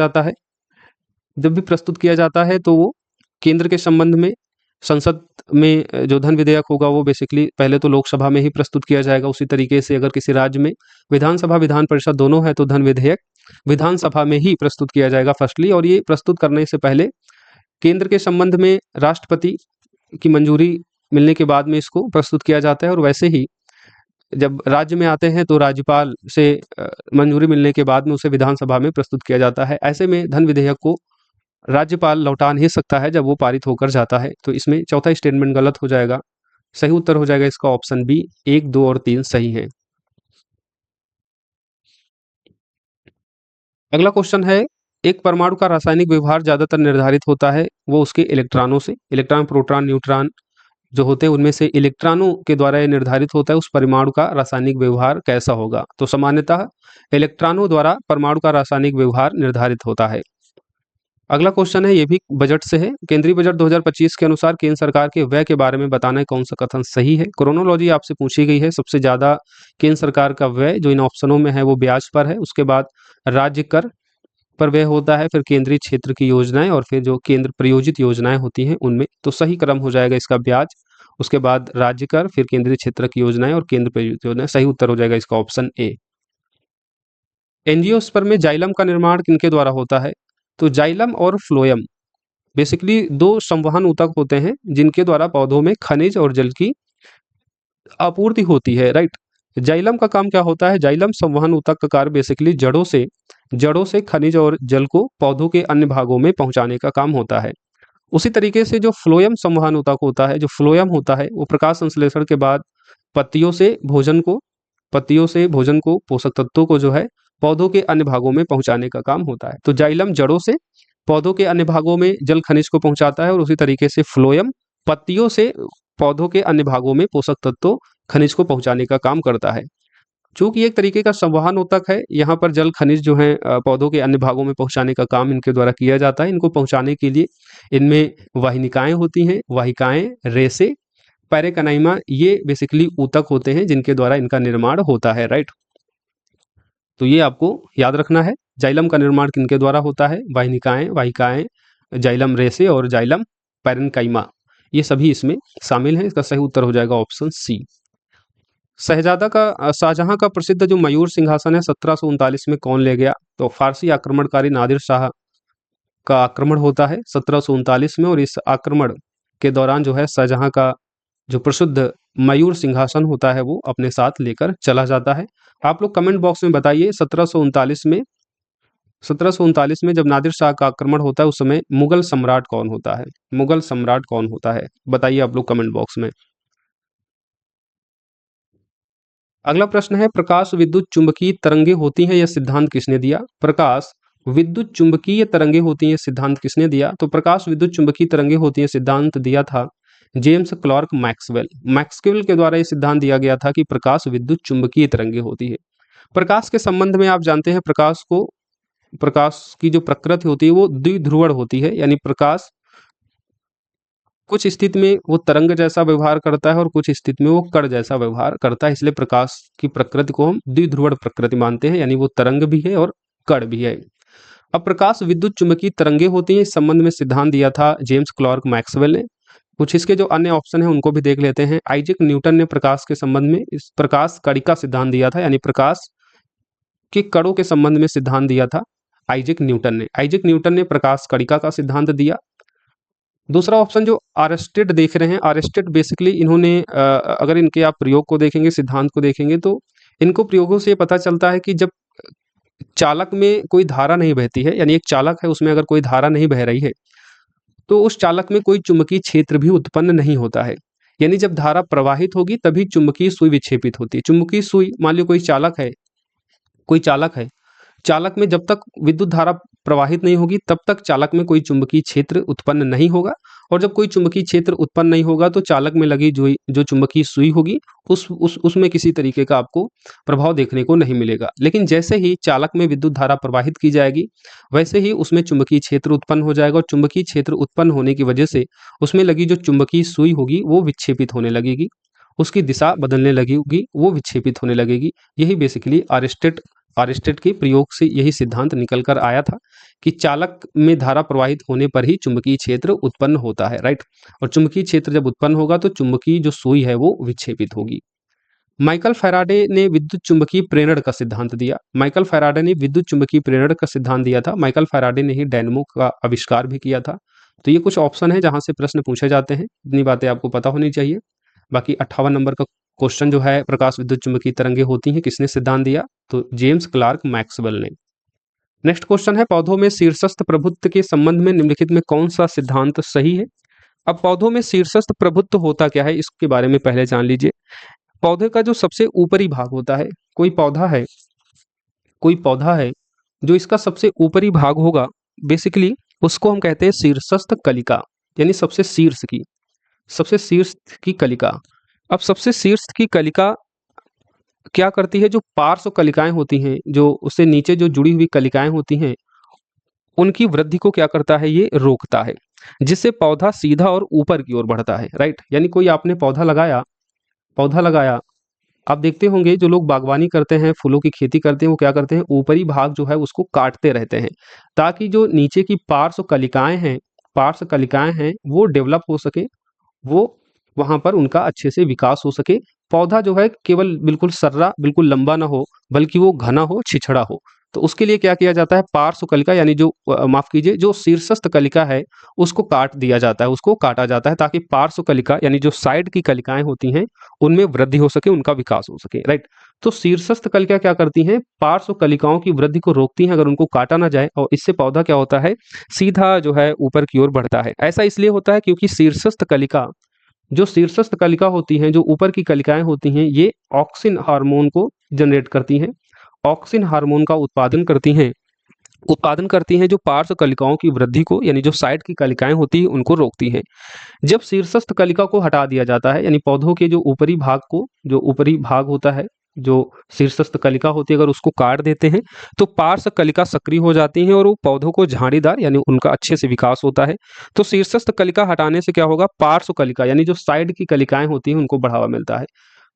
जाता है तो वो केंद्र के संबंध में संसद में जो धन विधेयक होगा वो बेसिकली पहले तो लोकसभा में ही प्रस्तुत किया जाएगा। उसी तरीके से अगर किसी राज्य में विधानसभा विधान परिषद दोनों है तो धन विधेयक विधानसभा में ही प्रस्तुत किया जाएगा फर्स्टली, और ये प्रस्तुत करने से पहले केंद्र के संबंध में राष्ट्रपति की मंजूरी मिलने के बाद में इसको प्रस्तुत किया जाता है। और वैसे ही जब राज्य में आते हैं तो राज्यपाल से मंजूरी मिलने के बाद में उसे विधानसभा में प्रस्तुत किया जाता है। ऐसे में धन विधेयक को राज्यपाल लौटा नहीं सकता है जब वो पारित होकर जाता है। तो इसमें चौथा स्टेटमेंट गलत हो जाएगा। सही उत्तर हो जाएगा इसका ऑप्शन बी। 1, 2 और 3 सही है। अगला क्वेश्चन है, एक परमाणु का रासायनिक व्यवहार ज्यादातर निर्धारित होता है वो उसके इलेक्ट्रॉनों से। इलेक्ट्रॉन, प्रोटॉन, न्यूट्रॉन जो होते हैं उनमें से इलेक्ट्रॉनों के द्वारा ये निर्धारित होता है उस परमाणु का रासायनिक व्यवहार कैसा होगा। तो सामान्यतः इलेक्ट्रॉनों द्वारा परमाणु का रासायनिक व्यवहार निर्धारित होता है। अगला क्वेश्चन है, ये भी बजट से है। केंद्रीय बजट 2025 के अनुसार केंद्र सरकार के व्यय के बारे में बताना है कौन सा कथन सही है। क्रोनोलॉजी आपसे पूछी गई है। सबसे ज्यादा केंद्र सरकार का व्यय जो इन ऑप्शनों में है वो ब्याज पर है, उसके बाद राज्य कर पर व्यय होता है, फिर केंद्रीय क्षेत्र की योजनाएं और फिर जो केंद्र प्रायोजित योजनाएं होती हैं उनमें। तो सही क्रम हो जाएगा इसका ब्याज, उसके बाद राज्य कर, फिर केंद्रीय क्षेत्र की योजनाएं और केंद्र प्रायोजित योजनाएं। सही उत्तर हो जाएगा इसका ऑप्शन ए। एंजियोस्पर्म में जाइलम का निर्माण किनके द्वारा होता है? तो जाइलम और फ्लोएम बेसिकली दो संवहन ऊतक होते हैं जिनके द्वारा पौधों में खनिज और जल की आपूर्ति होती है, राइट। जाइलम का काम क्या होता है? जाइलम संवहन ऊतक का कार्य बेसिकली जड़ों से खनिज और जल को पौधों के अन्य भागों में पहुंचाने का काम होता है। उसी तरीके से जो फ्लोएम संवहन ऊतक होता है, जो फ्लोएम होता है, वो प्रकाश संश्लेषण के बाद पत्तियों से भोजन को पोषक तत्वों को जो है पौधों के अन्य भागों में पहुंचाने का काम होता है। तो जाइलम जड़ों से पौधों के अन्य भागों में जल खनिज को पहुंचाता है और उसी तरीके से फ्लोएम पत्तियों से पौधों के अन्य भागों में पोषक तत्वों खनिज को पहुंचाने का काम करता है। चूंकि एक तरीके का संवहन ऊतक है, यहाँ पर जल खनिज जो है पौधों के अन्य भागों में पहुंचाने का काम इनके द्वारा किया जाता है। इनको पहुंचाने के लिए इनमें वाहिनिकाएं होती हैं, वाहिकाएं, रेसे, पैरेकनाइमा, ये बेसिकली ऊतक होते हैं जिनके द्वारा इनका निर्माण होता है, राइट। तो ये आपको याद रखना है। जाइलम का निर्माण किनके द्वारा होता है? वाहिकाएं, जाइलम रेसे और जाइलम पैरेन्काइमा, ये सभी इसमें शामिल हैं। इसका सही उत्तर हो जाएगा ऑप्शन सी। शाहजहां का प्रसिद्ध जो मयूर सिंहासन है 1739 में कौन ले गया? तो फारसी आक्रमणकारी नादिर शाह का आक्रमण होता है 1739 में, और इस आक्रमण के दौरान जो है शाहजहां का जो प्रसिद्ध मयूर सिंहासन होता है वो अपने साथ लेकर चला जाता है। आप लोग कमेंट बॉक्स में बताइए 1739 में जब नादिर शाह का आक्रमण होता है उस समय मुगल सम्राट कौन होता है? मुगल सम्राट कौन होता है? बताइए आप लोग कमेंट बॉक्स में। अगला प्रश्न है, प्रकाश विद्युत चुंबकीय तरंगे होती हैं, यह सिद्धांत किसने दिया? प्रकाश विद्युत चुंबकीय तरंगे होती हैं, सिद्धांत किसने दिया? तो प्रकाश विद्युत चुंबकीय तरंगे होती हैं सिद्धांत दिया था जेम्स क्लार्क मैक्सवेल। मैक्सवेल के द्वारा यह सिद्धांत दिया गया था कि प्रकाश विद्युत चुंबकीय तरंगे होती है। प्रकाश के संबंध में आप जानते हैं प्रकाश की जो प्रकृति होती है वो द्विध्रुवण होती है, यानी प्रकाश कुछ स्थिति में वो तरंग जैसा व्यवहार करता है और कुछ स्थिति में वो कण जैसा व्यवहार करता है, इसलिए प्रकाश की प्रकृति को हम द्विध्रुवण प्रकृति मानते हैं, यानी वो तरंग भी है और कण भी है। अब प्रकाश विद्युत चुंबकीय तरंगे होती हैं, इस संबंध में सिद्धांत दिया था जेम्स क्लार्क मैक्सवेल ने। कुछ इसके जो अन्य ऑप्शन है उनको भी देख लेते हैं। आइजैक न्यूटन ने प्रकाश के संबंध में इस प्रकाश कड़ी का सिद्धांत दिया था, यानी प्रकाश के कणों के संबंध में सिद्धांत दिया था आइजैक न्यूटन ने प्रकाश कड़िका का सिद्धांत दिया। दूसरा ऑप्शन जो आरस्टेड देख रहे हैं, आरस्टेड बेसिकली इन्होंने अगर इनके आप प्रयोग को देखेंगे, सिद्धांत को देखेंगे तो इनको प्रयोगों से पता चलता है कि जब चालक में कोई धारा नहीं बहती है, यानी एक चालक है उसमें अगर कोई धारा नहीं बह रही है तो उस चालक में कोई चुंबकीय क्षेत्र भी उत्पन्न नहीं होता है। यानी जब धारा प्रवाहित होगी तभी चुंबकीय सुई विक्षेपित होती है। चुंबकीय सुई, मान लो कोई चालक है, चालक में जब तक विद्युत धारा प्रवाहित नहीं होगी तब तक चालक में कोई चुंबकीय क्षेत्र उत्पन्न नहीं होगा, और जब कोई चुंबकीय क्षेत्र उत्पन्न नहीं होगा तो चालक में लगी जो चुंबकीय सुई होगी उसमें किसी तरीके का आपको प्रभाव देखने को नहीं मिलेगा। लेकिन जैसे ही चालक में विद्युत धारा प्रवाहित की जाएगी वैसे ही उसमें चुंबकीय क्षेत्र उत्पन्न हो जाएगा, और चुंबकीय क्षेत्र उत्पन्न होने की वजह से उसमें लगी जो चुंबकीय सुई होगी वो विक्षेपित होने लगेगी, उसकी दिशा बदलने लगेगी, वो विक्षेपित होने लगेगी। यही बेसिकली आरिस्टेड के प्रयोग से यही सिद्धांत निकल कर आया था कि चालक में धारा प्रवाहित होने पर ही चुंबकीय क्षेत्र उत्पन्न होता है, राइट। और चुंबकीय क्षेत्र जब उत्पन्न होगा तो चुंबकीय जो सुई है वो विक्षेपित होगी। माइकल फैराडे ने विद्युत चुंबकीय प्रेरण का सिद्धांत दिया। माइकल फैराडे ने विद्युत चुंबकीय प्रेरण का सिद्धांत दिया था। माइकल फैराडे ने ही डायनेमो का आविष्कार भी किया था। तो ये कुछ ऑप्शन है जहां से प्रश्न पूछे जाते हैं, इतनी बातें आपको पता होनी चाहिए। बाकी 58 नंबर का क्वेश्चन जो है, प्रकाश विद्युत चुंबकीय तरंगे होती हैं, किसने सिद्धांत दिया? तो जेम्स क्लार्क मैक्सवेल ने। नेक्स्ट क्वेश्चन है, पौधों में शीर्षस्थ प्रभुत्व के संबंध में निम्नलिखित में कौन सा सिद्धांत सही है? अब पौधों में शीर्षस्थ प्रभुत्व होता क्या है इसके बारे में पहले जान लीजिए। पौधे का जो सबसे ऊपरी भाग होता है, कोई पौधा है जो इसका सबसे ऊपरी भाग होगा, बेसिकली उसको हम कहते हैं शीर्षस्थ कलिका, यानी सबसे शीर्ष की कलिका। अब सबसे शीर्ष की कलिका क्या करती है? जो पार्श्व कलिकाएं होती हैं, जो उससे नीचे जो जुड़ी हुई कलिकाएं होती हैं, उनकी वृद्धि को क्या करता है, ये रोकता है, जिससे पौधा सीधा और ऊपर की ओर बढ़ता है, राइट। यानी कोई आपने पौधा लगाया, आप देखते होंगे जो लोग बागवानी करते हैं, फूलों की खेती करते हैं, वो क्या करते हैं, ऊपरी भाग जो है उसको काटते रहते हैं, ताकि जो नीचे की पार्श्व कलिकाएं हैं वो डेवलप हो सके, वो वहां पर उनका अच्छे से विकास हो सके। पौधा जो है केवल बिल्कुल सर्रा, बिल्कुल लंबा ना हो, बल्कि वो घना हो, छिछड़ा हो। तो उसके लिए क्या किया जाता है, पार्श्व कलिका यानी जो माफ कीजिए, जो शीर्षस्थ कलिका है उसको काट दिया जाता है, उसको काटा जाता है, ताकि पार्श्व कलिका यानी जो साइड की कलिकाएं होती हैं उनमें वृद्धि हो सके, उनका विकास हो सके, राइट। तो शीर्षस्थ कलिका क्या करती हैं, पार्श्व कलिकाओं की वृद्धि को रोकती हैं, अगर उनको काटा ना जाए, और इससे पौधा क्या होता है, सीधा जो है ऊपर की ओर बढ़ता है। ऐसा इसलिए होता है क्योंकि शीर्षस्थ कलिका होती हैं, जो ऊपर की कलिकाएं होती हैं, ये ऑक्सिन हार्मोन को जनरेट करती हैं, ऑक्सिन हार्मोन का उत्पादन करती हैं, जो पार्श्व कलिकाओं की वृद्धि को यानी जो साइड की कलिकाएं होती हैं उनको रोकती हैं। जब शीर्षस्थ कलिका को हटा दिया जाता है, यानी पौधों के जो ऊपरी भाग होता है, जो शीर्षस्थ कलिका होती है, अगर उसको काट देते हैं तो पार्श्व कलिका सक्रिय हो जाती हैं और वो पौधों को झाड़ीदार यानी उनका अच्छे से विकास होता है। तो शीर्षस्थ कलिका हटाने से क्या होगा, पार्श्व कलिका यानी जो साइड की कलिकाएं होती हैं उनको बढ़ावा मिलता है।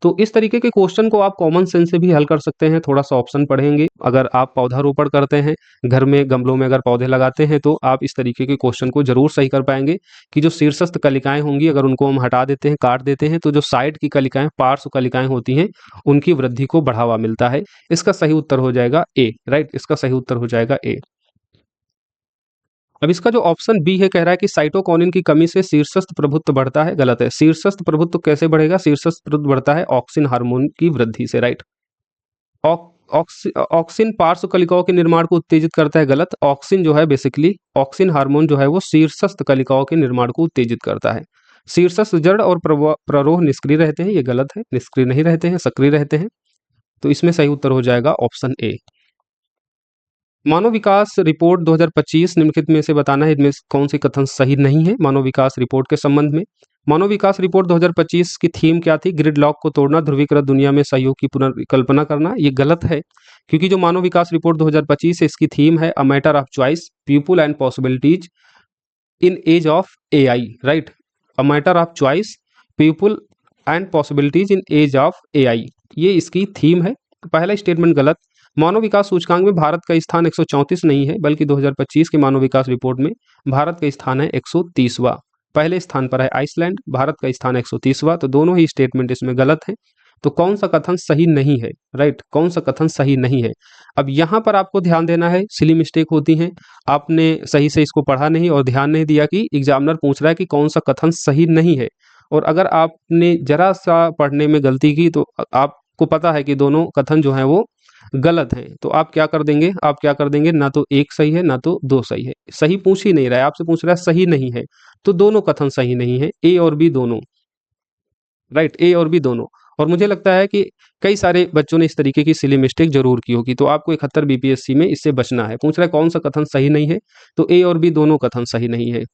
तो इस तरीके के क्वेश्चन को आप कॉमन सेंस से भी हल कर सकते हैं, थोड़ा सा ऑप्शन पढ़ेंगे। अगर आप पौधारोपण करते हैं, घर में गमलों में अगर पौधे लगाते हैं, तो आप इस तरीके के क्वेश्चन को जरूर सही कर पाएंगे कि जो शीर्षस्थ कलिकाएं होंगी, अगर उनको हम हटा देते हैं, काट देते हैं, तो जो साइड की कलिकाएं, पार्श्व कलिकाएं होती हैं, उनकी वृद्धि को बढ़ावा मिलता है। इसका सही उत्तर हो जाएगा ए, राइट। इसका सही उत्तर हो जाएगा ए। अब इसका जो ऑप्शन बी है, कह रहा है कि साइटोकिनिन की कमी से शीर्षस्थ प्रभुत्व बढ़ता है, गलत है। शीर्षस्थ प्रभुत्व कैसे बढ़ेगा, शीर्षस्थ प्रभुत्व बढ़ता है ऑक्सिन हार्मोन की वृद्धि से, राइट। ऑक्सिन पार्श्व कलिकाओं के निर्माण को उत्तेजित करता है, गलत। ऑक्सिन जो है बेसिकली, ऑक्सिन हार्मोन जो है वो शीर्षस्थ कलिकाओं के निर्माण को उत्तेजित करता है। शीर्षस्थ जड़ और प्ररोह निष्क्रिय रहते हैं, ये गलत है, निष्क्रिय नहीं रहते हैं, सक्रिय रहते हैं। तो इसमें सही उत्तर हो जाएगा option A. Manav Vikas report 2025 निम्नलिखित में से बताना है, इनमें कौन सी कथन सही नहीं है मानव विकास रिपोर्ट के संबंध में। मानव विकास रिपोर्ट 2025 की थीम क्या थी, ग्रिड लॉक को तोड़ना, ध्रुवीकृत दुनिया में सहयोग की पुनर्कल्पना करना। ये गलत है, क्योंकि जो मानव विकास रिपोर्ट 2025 है, इसकी थीम है a matter of choice, people and possibilities in age of AI, right. A matter of choice, people and possibilities in age of AI, ये इसकी थीम है। तो पहला स्टेटमेंट गलत। मानव विकास सूचकांक में भारत का स्थान 134 नहीं है, बल्कि 2025 के मानव विकास रिपोर्ट में भारत का स्थान है 130वां। पहले स्थान पर है आइसलैंड, भारत का स्थान 130वां। तो दोनों ही स्टेटमेंट इसमें गलत है। तो कौन सा कथन सही नहीं है, राइट, कौन सा कथन सही नहीं है। अब यहाँ पर आपको ध्यान देना है, सिली मिस्टेक होती हैं, आपने सही से इसको पढ़ा नहीं और ध्यान नहीं दिया कि एग्जामिनर पूछ रहा है कि कौन सा कथन सही नहीं है। और अगर आपने जरा सा पढ़ने में गलती की, तो आपको पता है कि दोनों कथन जो हैं वो गलत हैं। तो आप क्या कर देंगे, ना तो एक सही है ना तो दो सही है। सही पूछ ही नहीं रहा है, आपसे पूछ रहा है सही नहीं है, तो दोनों कथन सही नहीं है, ए और बी दोनों, राइट, ए और बी दोनों। और मुझे लगता है कि कई सारे बच्चों ने इस तरीके की सिली मिस्टेक जरूर की होगी। तो आपको 71 बीपीएससी में इससे बचना है। पूछ रहा है कौन सा कथन सही नहीं है, तो ए और बी दोनों कथन सही नहीं है।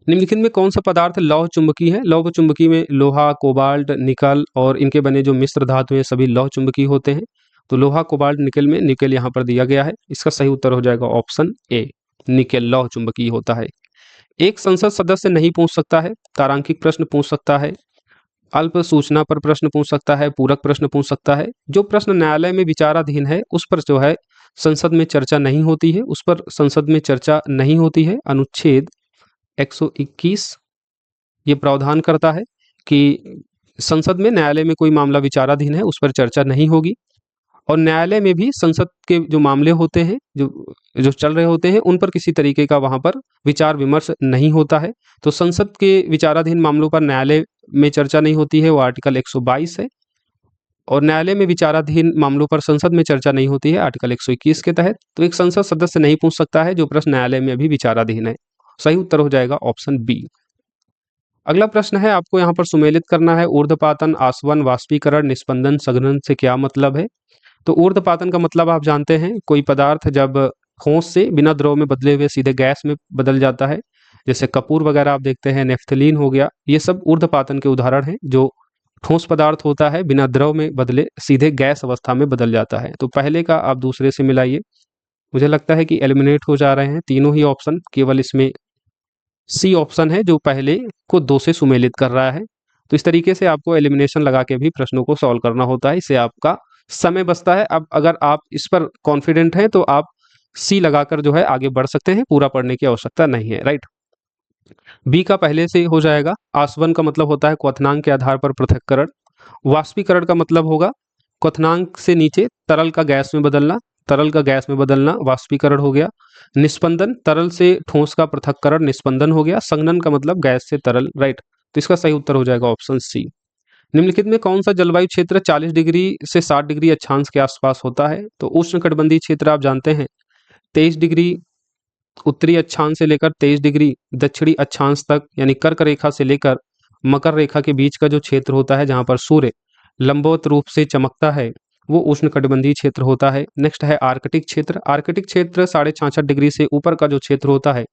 निम्नलिखित में कौन सा पदार्थ लौह चुंबकी है। लौह चुंबकी में लोहा, कोबाल्ट, निकल और इनके बने जो मिश्र धातु हैं सभी लौह चुंबकी होते हैं। तो लोहा, कोबाल्ट, निकल में निकल यहाँ पर दिया गया है। इसका सही उत्तर हो जाएगा ऑप्शन ए, निकल लौह चुंबकी होता है। एक संसद सदस्य नहीं पूछ सकता है, तारांकिक प्रश्न पूछ सकता है, अल्प सूचना पर प्रश्न पूछ सकता है, पूरक प्रश्न पूछ सकता है। जो प्रश्न न्यायालय में विचाराधीन है उस पर जो है संसद में चर्चा नहीं होती है, उस पर संसद में चर्चा नहीं होती है। अनुच्छेद 121 ये प्रावधान करता है कि संसद में, न्यायालय में कोई मामला विचाराधीन है उस पर चर्चा नहीं होगी। और न्यायालय में भी संसद के जो मामले होते हैं, जो जो चल रहे होते हैं, उन पर किसी तरीके का वहां पर विचार विमर्श नहीं होता है। तो संसद के विचाराधीन मामलों पर न्यायालय में चर्चा नहीं होती है, वो आर्टिकल 122 है। और न्यायालय में विचाराधीन मामलों पर संसद में चर्चा नहीं होती है, आर्टिकल 121 के तहत। तो एक संसद सदस्य नहीं पूछ सकता है जो प्रश्न न्यायालय में अभी विचाराधीन है। सही उत्तर हो जाएगा ऑप्शन बी। अगला प्रश्न है, आपको यहाँ पर सुमेलित करना है, ऊर्ध्वपातन, आसवन, वाष्पीकरण, निस्पंदन, सघनन से क्या मतलब है। तो ऊर्ध्वपातन का मतलब आप जानते हैं, कोई पदार्थ जब ठोस से बिना द्रव में बदले हुए सीधे गैस में बदल जाता है, जैसे कपूर वगैरह आप देखते हैं, नेफ्थलीन हो गया, ये सब ऊर्ध्वपातन के उदाहरण हैं। जो ठोस पदार्थ होता है बिना द्रव में बदले सीधे गैस अवस्था में बदल जाता है। तो पहले का आप दूसरे से मिलाइए, मुझे लगता है कि एलिमिनेट हो जा रहे हैं तीनों ही ऑप्शन, केवल इसमें सी ऑप्शन है जो पहले को 2 से सुमेलित कर रहा है। तो इस तरीके से आपको एलिमिनेशन लगा के भी प्रश्नों को सॉल्व करना होता है, इससे आपका समय बचता है। अब अगर आप इस पर कॉन्फिडेंट हैं तो आप सी लगाकर जो है आगे बढ़ सकते हैं, पूरा पढ़ने की आवश्यकता नहीं है, राइट। बी का पहले से हो जाएगा। आसवन का मतलब होता है क्वथनांक के आधार पर पृथक्करण। वाष्पीकरण का मतलब होगा क्वथनांक से नीचे तरल का गैस में बदलना, तरल का गैस में बदलना वाष्पीकरण हो गया। निस्पंदन, तरल से ठोस का पृथक्करण निस्पंदन हो गया। संघनन का मतलब गैस से तरल, राइट। तो इसका सही उत्तर हो जाएगा ऑप्शन सी। निम्नलिखित में कौन सा जलवायु क्षेत्र 40 डिग्री से 60 डिग्री अक्षांश के आसपास होता है? तो उष्णकटिबंधीय क्षेत्र आप जानते हैं 23 डिग्री उत्तरी अक्षांश से लेकर 23 डिग्री दक्षिणी अक्षांश तक, यानी कर्क रेखा से लेकर मकर रेखा के बीच का जो क्षेत्र होता है जहां पर सूर्य लंबवत रूप से चमकता है, वो उष्णकटिबंधीय क्षेत्र होता है। नेक्स्ट है आर्कटिक क्षेत्र। आर्कटिक क्षेत्र 66.5 डिग्री से ऊपर का जो क्षेत्र होता है,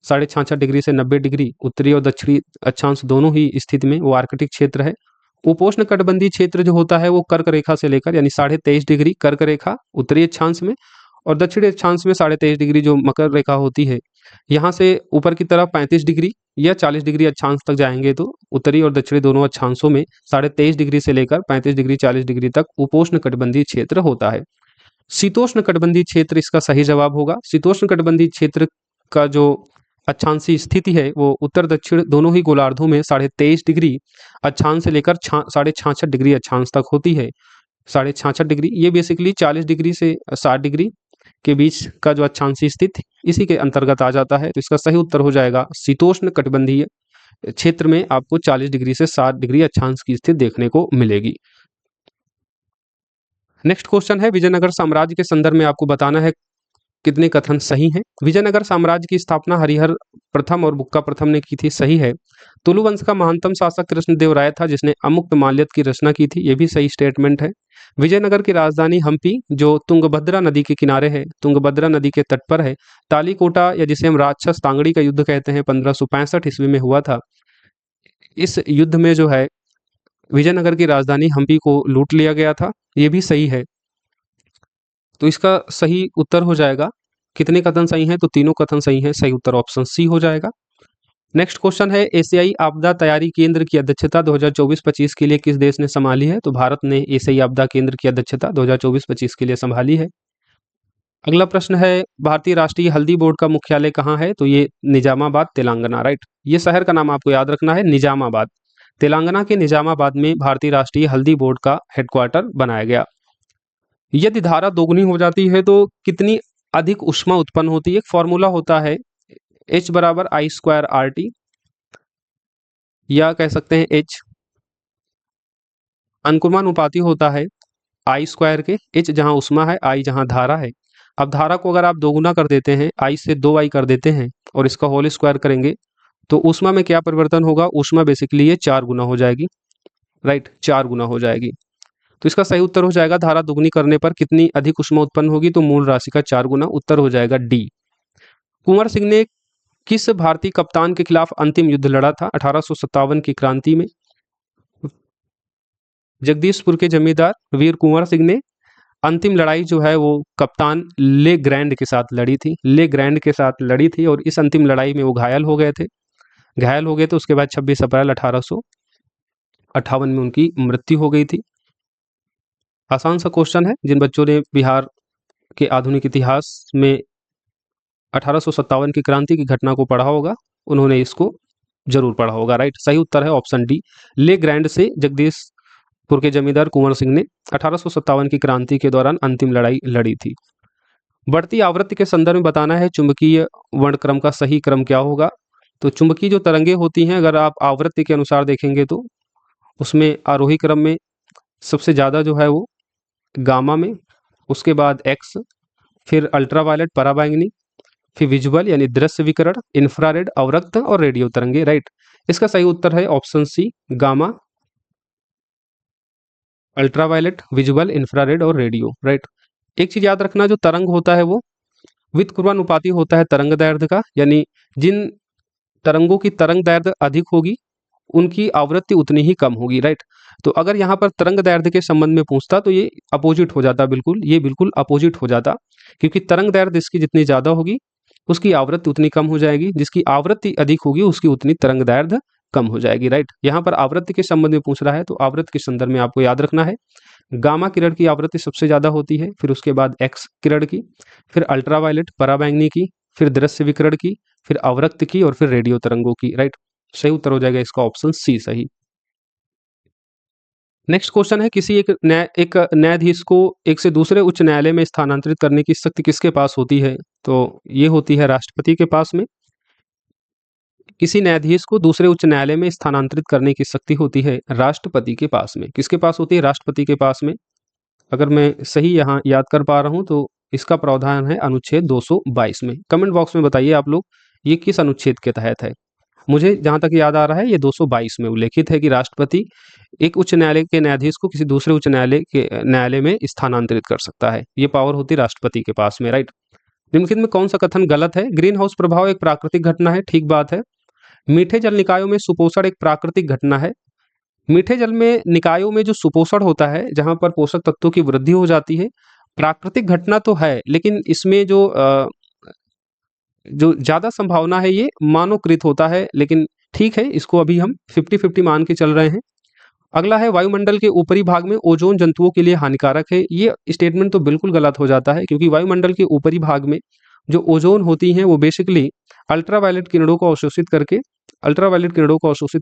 66.5 डिग्री से 90 डिग्री उत्तरी और दक्षिणी अक्षांश दोनों ही स्थिति में वो आर्कटिक क्षेत्र है। उपोष्ण कटिबंधीय क्षेत्र जो होता है वो कर्क रेखा से लेकर, यानी 23.5 डिग्री कर्क रेखा उत्तरी अक्षांश में, और दक्षिणी अक्षांश में 23.5 डिग्री जो मकर रेखा होती है, यहाँ से ऊपर की तरफ 35 डिग्री या 40 डिग्री अक्षांश तक जाएंगे तो उत्तरी और दक्षिणी दोनों अक्षांशों में 23.5 डिग्री से लेकर 35 डिग्री 40 डिग्री तक उपोष्ण कटिबंधीय क्षेत्र होता है। शीतोष्ण कटिबंधीय क्षेत्र इसका सही जवाब होगा। शीतोष्ण कटिबंधीय क्षेत्र का जो अक्षांशीय स्थिति है वो उत्तर दक्षिण दोनों ही गोलार्धों में 23.5 डिग्री अक्षांश से लेकर 66.5 डिग्री अक्षांश तक होती है। 66.5 डिग्री ये बेसिकली 40 डिग्री से 60 डिग्री के बीच का जो अक्षांशीय स्थिति इसी के अंतर्गत आ जाता है। तो इसका सही उत्तर हो जाएगा शीतोष्ण कटिबंधीय क्षेत्र में आपको 40 डिग्री से 60 डिग्री अक्षांश की स्थिति देखने को मिलेगी। नेक्स्ट क्वेश्चन है विजयनगर साम्राज्य के संदर्भ में आपको बताना है कितने कथन सही हैं। विजयनगर साम्राज्य की स्थापना हरिहर प्रथम और बुक्का प्रथम ने की थी, सही है। तुलु वंश का महानतम शासक कृष्णदेव राय था जिसने अमुक्त माल्यद की रचना की थी, ये भी सही स्टेटमेंट है। विजयनगर की राजधानी हम्पी जो तुंगभद्रा नदी के किनारे है, तुंगभद्रा नदी के तट पर है। तालीकोटा या जिसे हम राक्षस तांगड़ी का युद्ध कहते हैं 1565 ईस्वी में हुआ था। इस युद्ध में जो है विजयनगर की राजधानी हम्पी को लूट लिया गया था, ये भी सही है। तो इसका सही उत्तर हो जाएगा, कितने कथन सही हैं? तो तीनों कथन सही हैं, सही उत्तर ऑप्शन सी हो जाएगा। नेक्स्ट क्वेश्चन है एशियाई आपदा तैयारी केंद्र की अध्यक्षता 2024-25 के लिए किस देश ने संभाली है? तो भारत ने एशियाई आपदा केंद्र की अध्यक्षता 2024-25 के लिए संभाली है। अगला प्रश्न है भारतीय राष्ट्रीय हल्दी बोर्ड का मुख्यालय कहाँ है? तो ये निजामाबाद तेलंगाना, राइट। ये शहर का नाम आपको याद रखना है, निजामाबाद। तेलंगाना के निजामाबाद में भारतीय राष्ट्रीय हल्दी बोर्ड का हेडक्वार्टर बनाया गया। यदि धारा दोगुनी हो जाती है तो कितनी अधिक ऊष्मा उत्पन्न होती है? एक फॉर्मूला होता है H बराबर I² RT, या कह सकते हैं H अनुक्रमानुपाती होता है I² के। H जहां ऊष्मा है, I जहां धारा है। अब धारा को अगर आप दोगुना कर देते हैं, I से 2I कर देते हैं और इसका होल स्क्वायर करेंगे तो ऊष्मा में क्या परिवर्तन होगा? ऊष्मा बेसिकली ये 4 गुना हो जाएगी, राइट, 4 गुना हो जाएगी। तो इसका सही उत्तर हो जाएगा धारा दुगनी करने पर कितनी अधिक ऊष्मा उत्पन्न होगी? तो मूल राशि का 4 गुना, उत्तर हो जाएगा डी। कुंवर सिंह ने किस भारतीय कप्तान के खिलाफ अंतिम युद्ध लड़ा था 1857 की क्रांति में? जगदीशपुर के जमींदार वीर कुंवर सिंह ने अंतिम लड़ाई जो है वो कप्तान ले ग्रैंड के साथ लड़ी थी, ले ग्रैंड के साथ लड़ी थी और इस अंतिम लड़ाई में वो घायल हो गए थे। घायल हो गए तो उसके बाद 26 अप्रैल 1858 में उनकी मृत्यु हो गई थी। आसान सा क्वेश्चन है, जिन बच्चों ने बिहार के आधुनिक इतिहास में 1857 की क्रांति की घटना को पढ़ा होगा उन्होंने इसको जरूर पढ़ा होगा, राइट। सही उत्तर है ऑप्शन डी। ले ग्रैंड से जगदीशपुर के जमींदार कुंवर सिंह ने 1857 की क्रांति के दौरान अंतिम लड़ाई लड़ी थी। बढ़ती आवृत्ति के संदर्भ में बताना है चुंबकीय वर्णक्रम का सही क्रम क्या होगा? तो चुंबकीय जो तरंगे होती हैं अगर आप आवृत्ति के अनुसार देखेंगे तो उसमें आरोही क्रम में सबसे ज़्यादा जो है वो गामा में, उसके बाद एक्स, फिर अल्ट्रावायलेट पराबैंगनी, फिर विजुअल यानी दृश्य विकिरण, इंफ्रारेड अवरक्त और रेडियो तरंगे, राइट। इसका सही उत्तर है option C, gamma, ultraviolet, visual, infrared और रेडियो, राइट। एक चीज याद रखना, जो तरंग होता है वो व्युत्क्रमानुपाती होता है तरंग दैर्ध्य का, यानी जिन तरंगों की तरंग दैर्ध्य अधिक होगी उनकी आवृत्ति उतनी ही कम होगी, राइट। तो अगर यहाँ पर तरंग दैर्ध्य के संबंध में पूछता तो ये अपोजिट हो जाता, बिल्कुल ये बिल्कुल अपोजिट हो जाता, क्योंकि तरंग दैर्ध्य इसकी जितनी ज्यादा होगी उसकी आवृत्ति उतनी कम हो जाएगी, जिसकी आवृत्ति अधिक होगी उसकी उतनी तरंग दैर्ध्य कम हो जाएगी, राइट। यहाँ पर आवृत्ति के संबंध में पूछ रहा है तो आवृत्ति के संदर्भ में आपको याद रखना है गामा किरण की आवृत्ति सबसे ज्यादा होती है, फिर उसके बाद एक्स किरण की, फिर अल्ट्रावायलेट पराबैंगनी की, फिर दृश्य विकिरण की, फिर अवरक्त की और फिर रेडियो तरंगों की, राइट। सही उत्तर हो जाएगा इसका ऑप्शन सी सही। नेक्स्ट क्वेश्चन है किसी एक न्यायाधीश को एक से दूसरे उच्च न्यायालय में स्थानांतरित करने की शक्ति किसके पास होती है? तो ये होती है राष्ट्रपति के पास में। किसी न्यायाधीश को दूसरे उच्च न्यायालय में स्थानांतरित करने की शक्ति होती है राष्ट्रपति के पास में। किसके पास होती है? राष्ट्रपति के पास में। अगर मैं सही यहाँ याद कर पा रहा हूँ तो इसका प्रावधान है अनुच्छेद 222 में। कमेंट बॉक्स में बताइए आप लोग ये किस अनुच्छेद के तहत है। मुझे जहां तक याद आ रहा है ये 222 में उल्लेखित है कि राष्ट्रपति एक उच्च न्यायालय के न्यायाधीश को किसी दूसरे उच्च न्यायालय में स्थानांतरित कर सकता है। ये पावर होती है राष्ट्रपति के पास में, राइट। निम्नलिखित में कौन सा कथन गलत है? ग्रीन हाउस प्रभाव एक प्राकृतिक घटना है, ठीक बात है। मीठे जल निकायों में सुपोषण एक प्राकृतिक घटना है। मीठे जल में निकायों में जो सुपोषण होता है, जहां पर पोषक तत्वों की वृद्धि हो जाती है, प्राकृतिक घटना तो है, लेकिन इसमें जो ज्यादा संभावना है ये मानवकृत होता है, लेकिन ठीक है इसको अभी हम 50-50 मान के चल रहे हैं। अगला है वायुमंडल के ऊपरी भाग में ओजोन जंतुओं के लिए हानिकारक है। ये स्टेटमेंट तो बिल्कुल गलत हो जाता है, क्योंकि वायुमंडल के ऊपरी भाग में जो ओजोन होती हैं वो बेसिकली अल्ट्रावायलेट किरणों को अवशोषित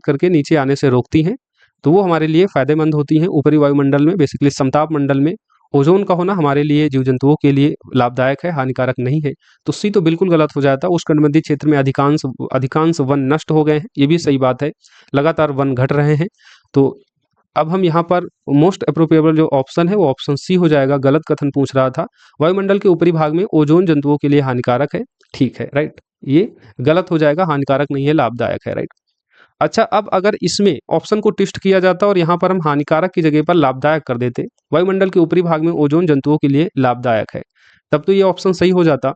करके नीचे आने से रोकती हैं, तो वो हमारे लिए फायदेमंद होती हैं। ऊपरी वायुमंडल में बेसिकली समताप मंडल में ओजोन का होना हमारे लिए जीव जंतुओं के लिए लाभदायक है, हानिकारक नहीं है। तो सी तो बिल्कुल गलत हो जाता है। उष्णकटिबंधीय क्षेत्र में अधिकांश वन नष्ट हो गए हैं, ये भी सही बात है, लगातार वन घट रहे हैं। तो अब हम यहाँ पर मोस्ट अप्रोप्रिएबल जो ऑप्शन है वो ऑप्शन सी हो जाएगा। गलत कथन पूछ रहा था, वायुमंडल के ऊपरी भाग में ओजोन जंतुओं के लिए हानिकारक है, ठीक है, राइट। ये गलत हो जाएगा, हानिकारक नहीं है, लाभदायक है, राइट। अच्छा, अब अगर इसमें ऑप्शन को ट्विस्ट किया जाता और यहाँ पर हम हानिकारक की जगह पर लाभदायक कर देते, वायुमंडल के ऊपरी भाग में ओजोन जंतुओं के लिए लाभदायक है, तब तो ये ऑप्शन सही हो जाता।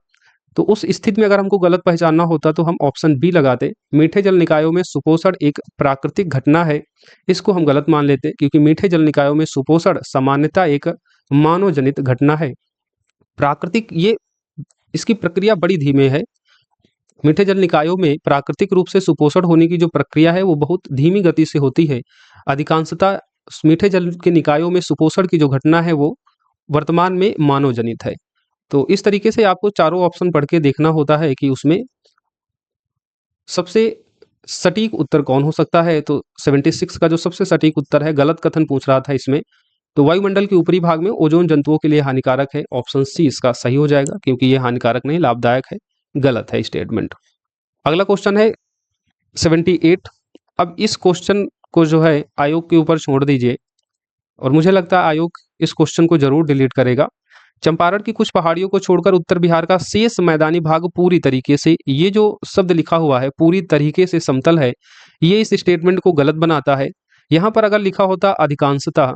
तो उस स्थिति में अगर हमको गलत पहचानना होता तो हम ऑप्शन बी लगाते, मीठे जल निकायों में सुपोषण एक प्राकृतिक घटना है। इसको हम गलत मान लेते, क्योंकि मीठे जल निकायों में सुपोषण सामान्यतः एक मानवजनित घटना है। प्राकृतिक ये इसकी प्रक्रिया बड़ी धीमे है। मीठे जल निकायों में प्राकृतिक रूप से सुपोषण होने की जो प्रक्रिया है वो बहुत धीमी गति से होती है। अधिकांशतः मीठे जल के निकायों में सुपोषण की जो घटना है वो वर्तमान में मानव जनित है। तो इस तरीके से आपको चारों ऑप्शन पढ़ के देखना होता है कि उसमें सबसे सटीक उत्तर कौन हो सकता है। तो 76 का जो सबसे सटीक उत्तर है, गलत कथन पूछ रहा था इसमें, तो वायुमंडल के ऊपरी भाग में ओजोन जंतुओं के लिए हानिकारक है, ऑप्शन सी इसका सही हो जाएगा, क्योंकि ये हानिकारक नहीं लाभदायक है। गलत है स्टेटमेंट। अगला क्वेश्चन है 78। अब इस क्वेश्चन को जो है आयोग के ऊपर छोड़ दीजिए, और मुझे लगता है आयोग इस क्वेश्चन को जरूर डिलीट करेगा। चंपारण की कुछ पहाड़ियों को छोड़कर उत्तर बिहार का शेष मैदानी भाग पूरी तरीके से, ये जो शब्द लिखा हुआ है पूरी तरीके से समतल है, ये इस स्टेटमेंट को गलत बनाता है। यहाँ पर अगर लिखा होता अधिकांशतः,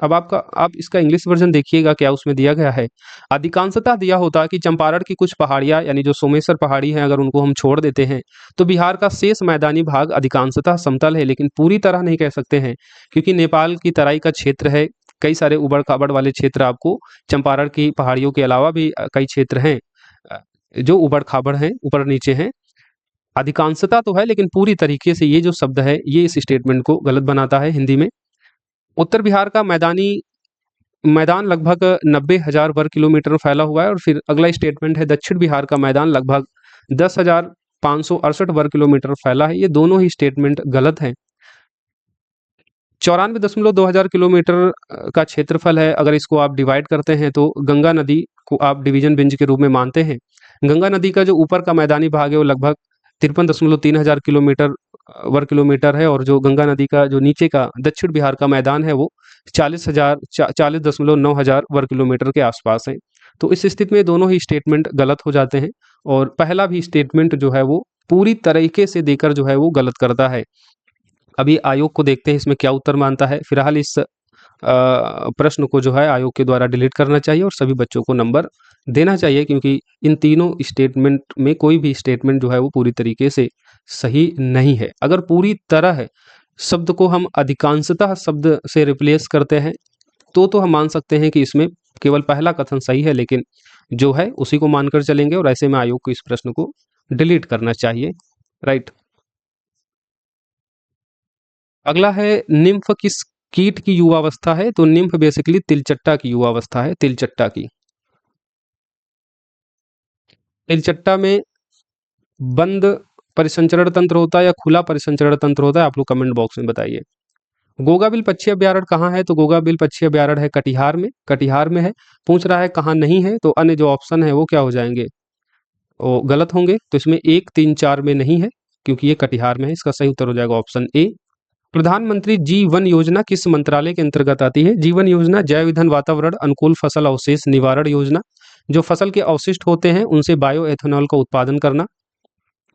अब आप इसका इंग्लिश वर्जन देखिएगा क्या उसमें दिया गया है। अधिकांशतः दिया होता कि चंपारण की कुछ पहाड़ियां यानी जो सोमेश्वर पहाड़ी है, अगर उनको हम छोड़ देते हैं तो बिहार का शेष मैदानी भाग अधिकांशतः समतल है, लेकिन पूरी तरह नहीं कह सकते हैं, क्योंकि नेपाल की तराई का क्षेत्र है, कई सारे उबड़ खाबड़ वाले क्षेत्र आपको चंपारण की पहाड़ियों के अलावा भी कई क्षेत्र हैं जो उबड़ खाबड़ हैं, ऊपर नीचे हैं। अधिकांशतः तो है, लेकिन पूरी तरीके से ये जो शब्द है ये इस स्टेटमेंट को गलत बनाता है हिंदी में। उत्तर बिहार का मैदान लगभग 90,000 वर्ग किलोमीटर में फैला हुआ है, और फिर अगला स्टेटमेंट है दक्षिण बिहार का मैदान लगभग 10,568 वर्ग किलोमीटर फैला है। ये दोनों ही स्टेटमेंट गलत हैं। 94,200 किलोमीटर का क्षेत्रफल है। अगर इसको आप डिवाइड करते हैं तो गंगा नदी को आप डिवीजन बेंच के रूप में मानते हैं। गंगा नदी का जो ऊपर का मैदानी भाग है वो लगभग 53,300 वर्ग किलोमीटर है, और जो गंगा नदी का जो नीचे का दक्षिण बिहार का मैदान है वो 40,900 वर्ग किलोमीटर के आसपास है। तो इस स्थिति में दोनों ही स्टेटमेंट गलत हो जाते हैं, और पहला भी स्टेटमेंट जो है वो पूरी तरीके से देकर जो है वो गलत करता है। अभी आयोग को देखते हैं इसमें क्या उत्तर मानता है। फिलहाल इस प्रश्न को जो है आयोग के द्वारा डिलीट करना चाहिए और सभी बच्चों को नंबर देना चाहिए, क्योंकि इन तीनों स्टेटमेंट में कोई भी स्टेटमेंट जो है वो पूरी तरीके से सही नहीं है। अगर पूरी तरह शब्द को हम अधिकांशतः शब्द से रिप्लेस करते हैं तो हम मान सकते हैं कि इसमें केवल पहला कथन सही है, लेकिन जो है उसी को मानकर चलेंगे और ऐसे में आयोग को इस प्रश्न को डिलीट करना चाहिए। राइट। अगला है निम्फ किस कीट की युवावस्था है? तो निम्फ बेसिकली तिलचट्टा की युवावस्था है, तिलचट्टा की। तिलचट्टा में बंद परिसंचरण तंत्र होता है या खुला परिसंचरण तंत्र होता है? आप लोग कमेंट बॉक्स में बताइए। गोगाबिल पक्षी अभ्यारण्य कहाँ है? तो गोगाबिल पक्षी अभ्यारण्य है कटिहार में, कटिहार में है। पूछ रहा है कहाँ नहीं है, तो अन्य जो ऑप्शन है वो क्या हो जाएंगे? वो गलत होंगे। तो इसमें 1, 3, 4 में नहीं है क्योंकि ये कटिहार में है। इसका सही उत्तर हो जाएगा ऑप्शन ए। प्रधानमंत्री जीवन योजना किस मंत्रालय के अंतर्गत आती है? जीवन योजना जैव ईंधन वातावरण अनुकूल फसल अवशेष निवारण योजना। जो फसल के अवशिष्ट होते हैं उनसे बायो एथेनॉल का उत्पादन करना।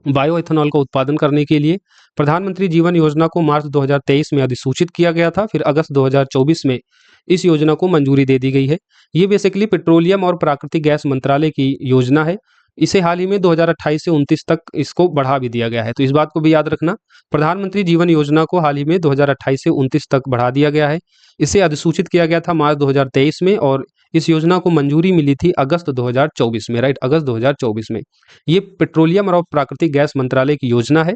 बायो एथेनॉल का उत्पादन करने के लिए प्रधानमंत्री जीवन योजना को मार्च 2023 में अधिसूचित किया गया था। फिर अगस्त 2024 में इस योजना को मंजूरी दे दी गई है। ये बेसिकली पेट्रोलियम और प्राकृतिक गैस मंत्रालय की योजना है। इसे हाल ही में 2028 से 29 तक इसको बढ़ा भी दिया गया है, तो इस बात को भी याद रखना। प्रधानमंत्री जीवन योजना को हाल ही में 2028 से 29 तक बढ़ा दिया गया है। इसे अधिसूचित किया गया था मार्च 2023 में और इस योजना को मंजूरी मिली थी अगस्त 2024 में। राइट, अगस्त 2024 में। ये पेट्रोलियम और प्राकृतिक गैस मंत्रालय की योजना है,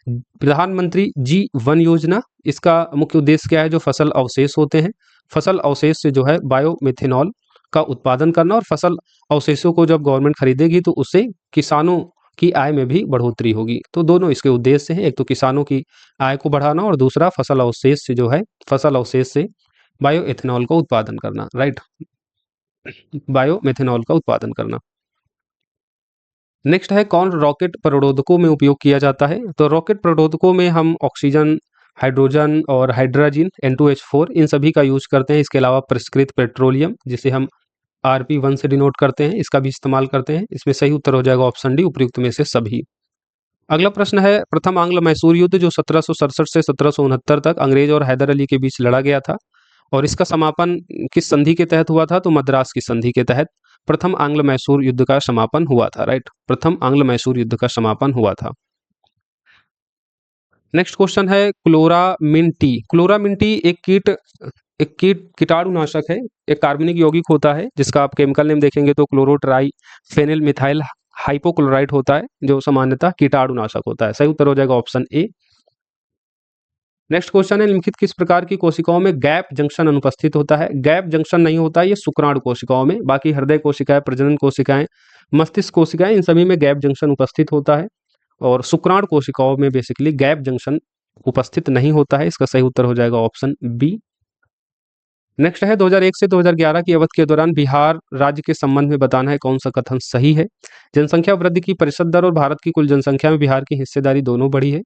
प्रधानमंत्री जी वन योजना। इसका मुख्य उद्देश्य क्या है? जो फसल अवशेष होते हैं, फसल अवशेष से जो है बायोमेथेनॉल का उत्पादन करना, और फसल अवशेषों को जब गवर्नमेंट खरीदेगी तो उससे किसानों की आय में भी बढ़ोतरी होगी। तो दोनों इसके उद्देश्य हैं, एक तो किसानों की आय को बढ़ाना और दूसरा फसल अवशेष से जो है, फसल अवशेष से बायोएथेनॉल का उत्पादन करना। राइट, बायोमेथेनॉल का उत्पादन करना। नेक्स्ट है कौन रॉकेट प्ररोधकों में उपयोग किया जाता है? तो रॉकेट प्ररोधकों में हम ऑक्सीजन, हाइड्रोजन और हाइड्रोजन N2H4 इन सभी का यूज करते हैं। इसके अलावा परिष्कृत पेट्रोलियम जिसे हम RP1 से डिनोट करते हैं, इसका भी इस्तेमाल करते हैं। इसमें सही उत्तर हो जाएगा ऑप्शन डी, उपयुक्त में से सभी। अगला प्रश्न है प्रथम आंग्ल मैसूर युद्ध जो 1767 से 1769 तक अंग्रेज और हैदर अली के बीच लड़ा गया था, और इसका समापन किस संधि के तहत हुआ था? तो मद्रास की संधि के तहत प्रथम आंग्ल मैसूर युद्ध का समापन हुआ था। राइट, प्रथम आंग्ल मैसूर युद्ध का समापन हुआ था। नेक्स्ट क्वेश्चन है क्लोरामिन-टी। क्लोरामिन-टी एक कीटाणुनाशक है, एक कार्बनिक यौगिक होता है जिसका आप केमिकल नेम देखेंगे तो क्लोरोट्राई फेनिल मिथाइल हाइपोक्लोराइट होता है, जो सामान्यतः कीटाणुनाशक होता है। सही उत्तर हो जाएगा ऑप्शन ए। नेक्स्ट क्वेश्चन है निम्नलिखित किस प्रकार की कोशिकाओं में गैप जंक्शन अनुपस्थित होता है? गैप जंक्शन नहीं होता है ये शुक्राणु कोशिकाओं में, बाकी हृदय कोशिकाएं, प्रजनन कोशिकाएं, मस्तिष्क कोशिकाएं, इन सभी में गैप जंक्शन उपस्थित होता है, और शुक्राणु कोशिकाओं में बेसिकली गैप जंक्शन उपस्थित नहीं होता है। इसका सही उत्तर हो जाएगा ऑप्शन बी। नेक्स्ट है 2001 से 2011 की अवधि के दौरान बिहार राज्य के संबंध में बताना है कौन सा कथन सही है? जनसंख्या वृद्धि की प्रतिशत दर और भारत की कुल जनसंख्या में बिहार की हिस्सेदारी दोनों बढ़ी है।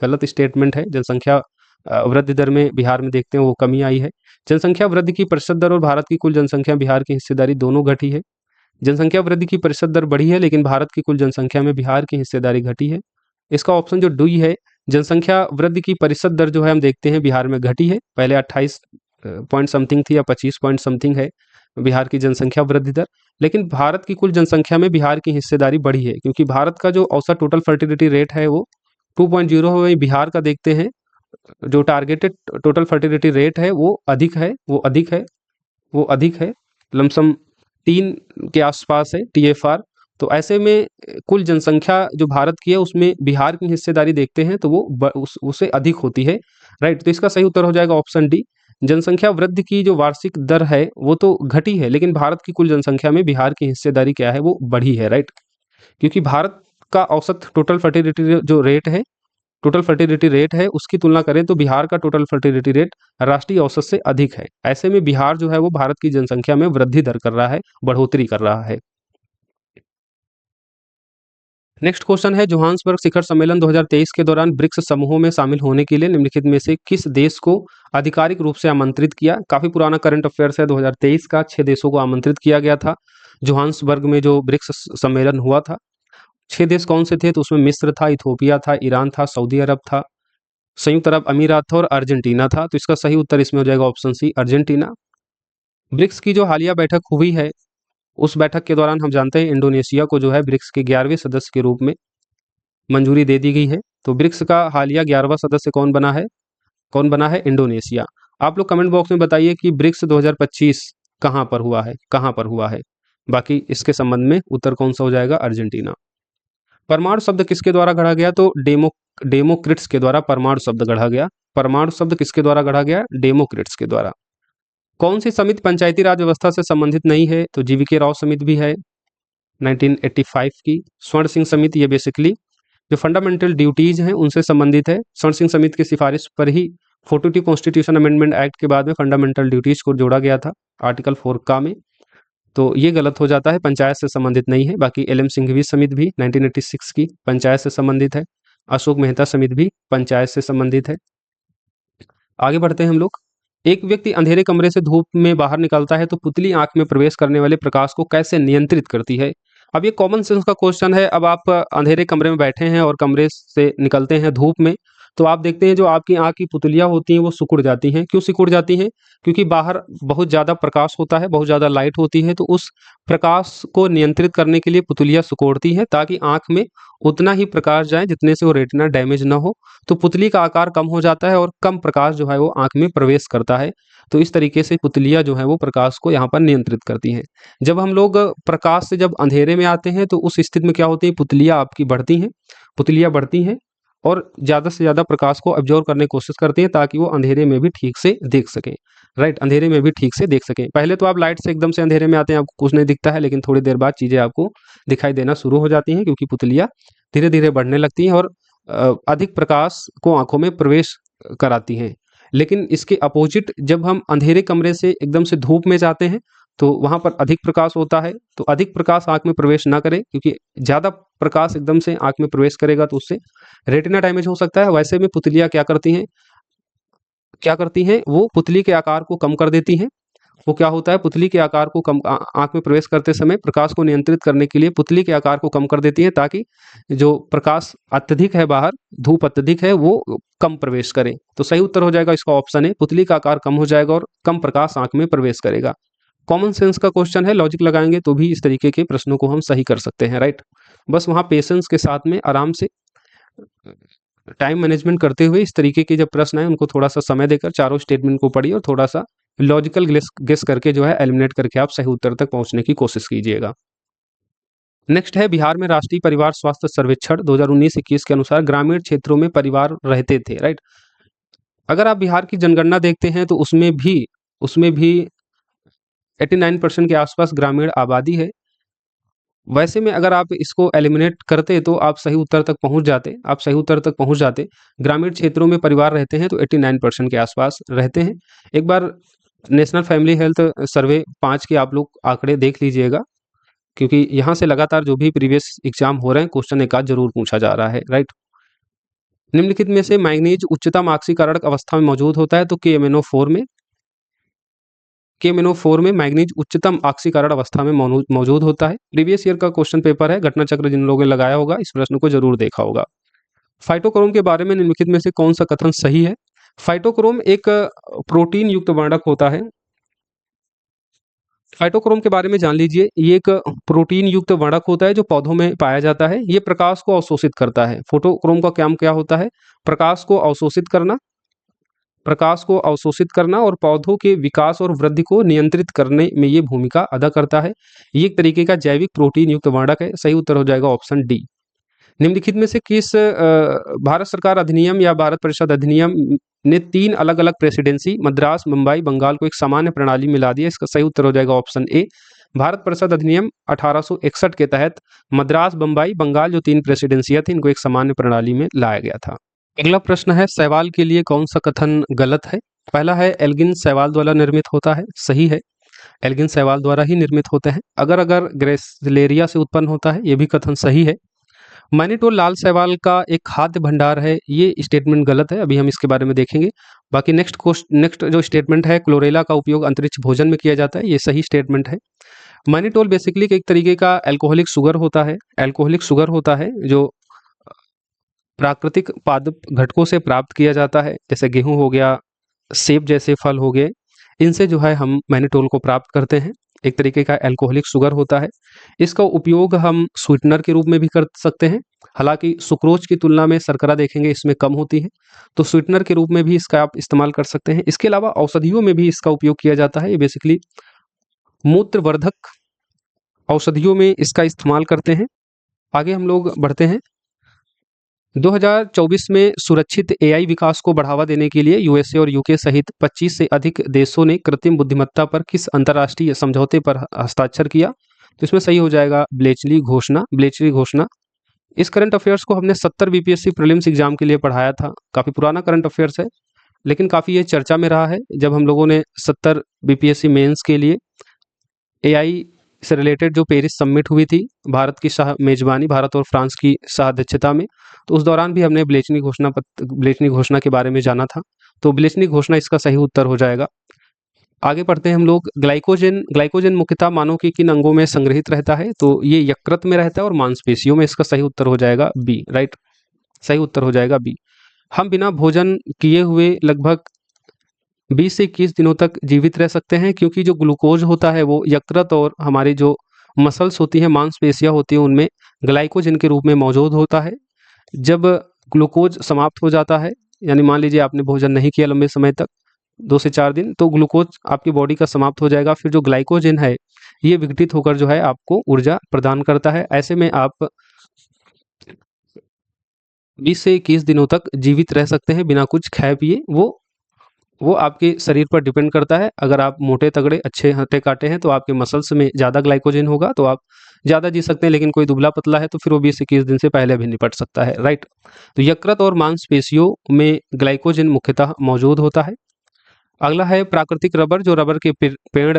गलत स्टेटमेंट है। जनसंख्या वृद्धि दर में बिहार में देखते हैं वो कमी आई है। जनसंख्या वृद्धि की प्रतिशत दर और भारत की कुल जनसंख्या में बिहार की हिस्सेदारी दोनों घटी है। जनसंख्या वृद्धि की प्रतिशत दर बढ़ी है लेकिन भारत की कुल जनसंख्या में बिहार की हिस्सेदारी घटी है। इसका ऑप्शन जो डी है, जनसंख्या वृद्धि की प्रतिशत दर जो है हम देखते हैं बिहार में घटी है। पहले 28 पॉइंट समथिंग थी या 25 पॉइंट समथिंग है बिहार की जनसंख्या वृद्धि दर, लेकिन भारत की कुल जनसंख्या में बिहार की हिस्सेदारी बढ़ी है क्योंकि भारत का जो औसत टोटल फर्टिलिटी रेट है वो 2.0 है, वहीं बिहार का देखते हैं जो टारगेटेड टोटल फर्टिलिटी रेट है वो अधिक है, वो अधिक है, लमसम 3 के आसपास है TFR। तो ऐसे में कुल जनसंख्या जो भारत की है उसमें बिहार की हिस्सेदारी देखते हैं तो वो उससे अधिक होती है। राइट, तो इसका सही उत्तर हो जाएगा ऑप्शन डी। जनसंख्या वृद्धि की जो वार्षिक दर है वो तो घटी है लेकिन भारत की कुल जनसंख्या में बिहार की हिस्सेदारी क्या है? वो बढ़ी है। राइट, क्योंकि भारत का औसत टोटल फर्टिलिटी जो रेट है, टोटल फर्टिलिटी रेट है उसकी तुलना करें तो बिहार का टोटल फर्टिलिटी रेट राष्ट्रीय औसत से अधिक है। ऐसे में बिहार जो है वो भारत की जनसंख्या में वृद्धि दर कर रहा है, बढ़ोतरी कर रहा है। नेक्स्ट क्वेश्चन है जोहान्सबर्ग शिखर सम्मेलन 2023 के दौरान ब्रिक्स समूहों में शामिल होने के लिए निम्नलिखित में से किस देश को आधिकारिक रूप से आमंत्रित किया? काफी पुराना करंट अफेयर्स है 2023 का। 6 देशों को आमंत्रित किया गया था जोहान्सबर्ग में जो ब्रिक्स सम्मेलन हुआ था। 6 देश कौन से थे? तो उसमें मिस्र था, इथोपिया था, ईरान था, सऊदी अरब था, संयुक्त अरब अमीरात था और अर्जेंटीना था। तो इसका सही उत्तर इसमें हो जाएगा ऑप्शन सी, अर्जेंटीना। ब्रिक्स की जो हालिया बैठक हुई है उस बैठक के दौरान हम जानते हैं इंडोनेशिया को जो है ब्रिक्स के 11वें सदस्य के रूप में मंजूरी दे दी गई है। तो ब्रिक्स का हालिया 11वां सदस्य कौन बना है? कौन बना है? इंडोनेशिया। आप लोग कमेंट बॉक्स में बताइए कि ब्रिक्स 2025 कहाँ पर हुआ है, कहाँ पर हुआ है। बाकी इसके संबंध में उत्तर कौन सा हो जाएगा? अर्जेंटीना। परमाणु शब्द किसके द्वारा गढ़ा गया? तो डेमोक्रिट्स के द्वारा परमाणु शब्द गढ़ा गया। परमाणु शब्द किसके द्वारा गढ़ा गया? डेमोक्रिट्स के द्वारा। कौन सी समिति पंचायती राज व्यवस्था से संबंधित नहीं है? तो जीवीके राव समिति भी है 1985 की। स्वर्ण सिंह समिति, ये बेसिकली जो फंडामेंटल ड्यूटीज हैं उनसे संबंधित है। स्वर्ण सिंह समिति की सिफारिश पर ही 42 कॉन्स्टिट्यूशन अमेंडमेंट एक्ट के बाद में फंडामेंटल ड्यूटीज को जोड़ा गया था आर्टिकल 4 का में। तो ये गलत हो जाता है, पंचायत से संबंधित नहीं है। बाकी एल एम सिंघवी समिति भी 1986 की पंचायत से संबंधित है। अशोक मेहता समिति भी पंचायत से संबंधित है। आगे बढ़ते हैं हम लोग। एक व्यक्ति अंधेरे कमरे से धूप में बाहर निकलता है तो पुतली आंख में प्रवेश करने वाले प्रकाश को कैसे नियंत्रित करती है? अब ये कॉमन सेंस का क्वेश्चन है। अब आप अंधेरे कमरे में बैठे हैं और कमरे से निकलते हैं धूप में, तो आप देखते हैं जो आपकी आंख की पुतलियां होती हैं वो सिकुड़ जाती हैं। क्यों सिकुड़ जाती हैं? क्योंकि बाहर बहुत ज़्यादा प्रकाश होता है, बहुत ज़्यादा लाइट होती है, तो उस प्रकाश को नियंत्रित करने के लिए पुतलियां सिकुड़ती हैं ताकि आंख में उतना ही प्रकाश जाए जितने से वो रेटिना डैमेज ना हो। तो पुतली का आकार कम हो जाता है और कम प्रकाश जो है वो आंख में प्रवेश करता है। तो इस तरीके से पुतलियां जो है वो प्रकाश को यहाँ पर नियंत्रित करती हैं। जब हम लोग प्रकाश से जब अंधेरे में आते हैं तो उस स्थिति में क्या होती है? पुतलियां आपकी बढ़ती हैं, पुतलियां बढ़ती हैं और ज़्यादा से ज़्यादा प्रकाश को अब्जॉर्व करने की कोशिश करती हैं ताकि वो अंधेरे में भी ठीक से देख सकें। राइट, अंधेरे में भी ठीक से देख सकें। पहले तो आप लाइट से एकदम से अंधेरे में आते हैं, आपको कुछ नहीं दिखता है, लेकिन थोड़ी देर बाद चीज़ें आपको दिखाई देना शुरू हो जाती हैं क्योंकि पुतलियां धीरे धीरे बढ़ने लगती हैं और अधिक प्रकाश को आंखों में प्रवेश कराती हैं। लेकिन इसके अपोजिट जब हम अंधेरे कमरे से एकदम से धूप में जाते हैं तो वहां पर अधिक प्रकाश होता है। तो अधिक प्रकाश आंख में प्रवेश ना करे, क्योंकि ज़्यादा प्रकाश एकदम से आंख में प्रवेश करेगा तो उससे रेटिना डैमेज हो सकता है। वैसे में पुतलियां क्या करती हैं? वो पुतली के आकार को कम कर देती हैं। वो क्या होता है? पुतली के आकार को कम आंख में प्रवेश करते समय प्रकाश को नियंत्रित करने के लिए पुतली के आकार को कम कर देती है ताकि जो प्रकाश अत्यधिक है, बाहर धूप अत्यधिक है, वो कम प्रवेश करे। तो सही उत्तर हो जाएगा इसका ऑप्शन है, पुतली का आकार कम हो जाएगा और कम प्रकाश आंख में प्रवेश करेगा। कॉमन सेंस का क्वेश्चन है, लॉजिक लगाएंगे तो भी इस तरीके के प्रश्नों को हम सही कर सकते हैं। राइट, बस वहाँ पेशेंस के साथ में आराम से टाइम मैनेजमेंट करते हुए इस तरीके के जब प्रश्न आए उनको थोड़ा सा समय देकर चारों स्टेटमेंट को पढ़िए और थोड़ा सा लॉजिकल गेस करके जो है एलिमिनेट करके आप सही उत्तर तक पहुंचने की कोशिश कीजिएगा। नेक्स्ट है, बिहार में राष्ट्रीय परिवार स्वास्थ्य सर्वेक्षण 2019-21 के अनुसार ग्रामीण क्षेत्रों में परिवार रहते थे। राइट, अगर आप बिहार की जनगणना देखते हैं तो उसमें भी 89% के आसपास ग्रामीण आबादी है। वैसे में अगर आप इसको एलिमिनेट करते तो आप सही उत्तर तक पहुंच जाते। ग्रामीण क्षेत्रों में परिवार रहते हैं तो 89% के आसपास रहते हैं। एक बार नेशनल फैमिली हेल्थ सर्वे 5 के आप लोग आंकड़े देख लीजिएगा, क्योंकि यहाँ से लगातार जो भी प्रीवियस एग्जाम हो रहे हैं क्वेश्चन एक आध जरूर पूछा जा रहा है। राइट, निम्नलिखित में से मैग्नीज उच्चतम ऑक्सीकरणक अवस्था में मौजूद होता है तो KMNO4 में मैग्नीज उच्चतम ऑक्सीकरण अवस्था में मौजूद होता है। प्रीवियस ईयर का क्वेश्चन पेपर है, घटना चक्र जिन लोगों ने लगाया होगा इस प्रश्न को जरूर देखा होगा। फाइटोक्रोम के बारे में निम्नलिखित में से कौन सा कथन सही है? फाइटोक्रोम एक प्रोटीन युक्त वर्णक होता है। फाइटोक्रोम के बारे में जान लीजिए, ये एक प्रोटीन युक्त वर्णक होता है जो पौधों में पाया जाता है। ये प्रकाश को अवशोषित करता है। फोटोक्रोम का काम क्या होता है? प्रकाश को अवशोषित करना और पौधों के विकास और वृद्धि को नियंत्रित करने में ये भूमिका अदा करता है। ये एक तरीके का जैविक प्रोटीन युक्त वर्णक है। सही उत्तर हो जाएगा ऑप्शन डी। निम्नलिखित में से किस भारत सरकार अधिनियम या भारत परिषद अधिनियम ने 3 अलग अलग प्रेसिडेंसी मद्रास, मुंबई, बंगाल को एक सामान्य प्रणाली में ला दिया? इसका सही उत्तर हो जाएगा ऑप्शन ए। भारत परिषद अधिनियम 1861 के तहत मद्रास, बंबई, बंगाल जो 3 प्रेसिडेंसियां थी इनको एक सामान्य प्रणाली में लाया गया था। अगला प्रश्न है, शैवाल के लिए कौन सा कथन गलत है? पहला है, एल्गिन शैवाल द्वारा निर्मित होता है। सही है, एल्गिन शैवाल द्वारा ही निर्मित होते हैं। अगर ग्रेसिलेरिया से उत्पन्न होता है, ये भी कथन सही है। मैनीटोल लाल शैवाल का एक खाद्य भंडार है, ये स्टेटमेंट गलत है। अभी हम इसके बारे में देखेंगे। बाकी नेक्स्ट जो स्टेटमेंट है, क्लोरेला का उपयोग अंतरिक्ष भोजन में किया जाता है, ये सही स्टेटमेंट है। मैनीटोल बेसिकली एक तरीके का अल्कोहलिक शुगर होता है जो प्राकृतिक पादप घटकों से प्राप्त किया जाता है, जैसे गेहूं हो गया, सेब जैसे फल हो गए, इनसे जो है हम मैनीटोल को प्राप्त करते हैं। एक तरीके का अल्कोहलिक शुगर होता है। इसका उपयोग हम स्वीटनर के रूप में भी कर सकते हैं। हालाँकि सुक्रोज की तुलना में शर्करा देखेंगे इसमें कम होती है, तो स्वीटनर के रूप में भी इसका आप इस्तेमाल कर सकते हैं। इसके अलावा औषधियों में भी इसका उपयोग किया जाता है। ये बेसिकली मूत्रवर्धक औषधियों में इसका इस्तेमाल करते हैं। आगे हम लोग बढ़ते हैं। 2024 में सुरक्षित एआई विकास को बढ़ावा देने के लिए यूएसए और यूके सहित 25 से अधिक देशों ने कृत्रिम बुद्धिमत्ता पर किस अंतर्राष्ट्रीय समझौते पर हस्ताक्षर किया? तो इसमें सही हो जाएगा ब्लेचली घोषणा। ब्लेचली घोषणा। इस करंट अफेयर्स को हमने 70 बीपीएससी प्रीलिम्स एग्जाम के लिए पढ़ाया था। काफ़ी पुराना करंट अफेयर्स है, लेकिन काफ़ी ये चर्चा में रहा है जब हम लोगों ने 70 बीपीएससी मेंस के लिए एआई से रिलेटेड जो पेरिस समिट हुई थी भारत की मेजबानी, भारत और फ्रांस की सहाध्यक्षता में, तो उस दौरान भी हमने ब्लेचनी घोषणा के बारे में जाना था। तो ब्लेचनी घोषणा इसका सही उत्तर हो जाएगा। आगे पढ़ते हैं हम लोग। ग्लाइकोजन मुख्यतः मानव के किन अंगों में संग्रहित रहता है? तो ये यकृत में रहता है और मांसपेशियों में। इसका सही उत्तर हो जाएगा बी। राइट, सही उत्तर हो जाएगा बी। हम बिना भोजन किए हुए लगभग 20 से 21 दिनों तक जीवित रह सकते हैं, क्योंकि जो ग्लूकोज होता है वो यकृत और हमारी जो मसल्स होती हैं, मांसपेशियां होती हैं, उनमें ग्लाइकोजन के रूप में मौजूद होता है। जब ग्लूकोज समाप्त हो जाता है, यानी मान लीजिए आपने भोजन नहीं किया लंबे समय तक, 2 से 4 दिन, तो ग्लूकोज आपकी बॉडी का समाप्त हो जाएगा। फिर जो ग्लाइकोजन है ये विघटित होकर जो है आपको ऊर्जा प्रदान करता है। ऐसे में आप 20 से 21 दिनों तक जीवित रह सकते हैं बिना कुछ खाए पिए। वो आपके शरीर पर डिपेंड करता है। अगर आप मोटे तगड़े अच्छे हट्टे काटे हैं तो आपके मसल्स में ज़्यादा ग्लाइकोजन होगा, तो आप ज़्यादा जी सकते हैं। लेकिन कोई दुबला पतला है तो फिर वो 20 से 21 दिन से पहले भी निपट सकता है। राइट, तो यकृत और मांसपेशियों में ग्लाइकोजन मुख्यतः मौजूद होता है। अगला है प्राकृतिक रबर। जो रबर के पेड़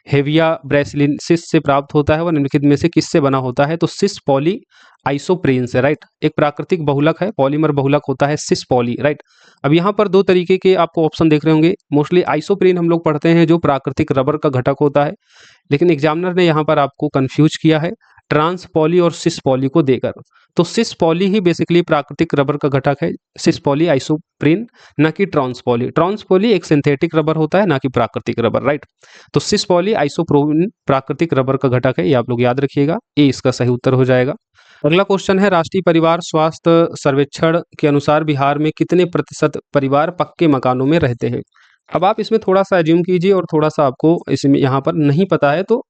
हेविया ब्रासिलिनेसिस से प्राप्त होता है वह निम्नलिखित में से किससे बना होता है? तो सिस पॉली आइसोप्रेन से। राइट, एक प्राकृतिक बहुलक है, पॉलीमर बहुलक होता है सिस पॉली। राइट, अब यहाँ पर 2 तरीके के आपको ऑप्शन देख रहे होंगे। मोस्टली आइसोप्रेन हम लोग पढ़ते हैं जो प्राकृतिक रबर का घटक होता है, लेकिन एग्जामिनर ने यहाँ पर आपको कंफ्यूज किया है ट्रांस पॉली और सिस पॉली को देकर। तो सिस पॉली ही बेसिकली प्राकृतिक रबर का घटक है, सिस पॉली आइसोप्रेन, ना कि ट्रांस पॉली। ट्रांस पॉली एक सिंथेटिक रबर होता है, ना कि प्राकृतिक रबर। राइट, तो सिस पॉली आइसोप्रोन प्राकृतिक रबर का घटक है, ये आप लोग याद रखिएगा। ए इसका सही उत्तर हो जाएगा। अगला क्वेश्चन है राष्ट्रीय परिवार स्वास्थ्य सर्वेक्षण के अनुसार बिहार में कितने प्रतिशत परिवार पक्के मकानों में रहते हैं? अब आप इसमें थोड़ा सा एज्यूम कीजिए और थोड़ा सा आपको इसमें यहाँ पर नहीं पता है तो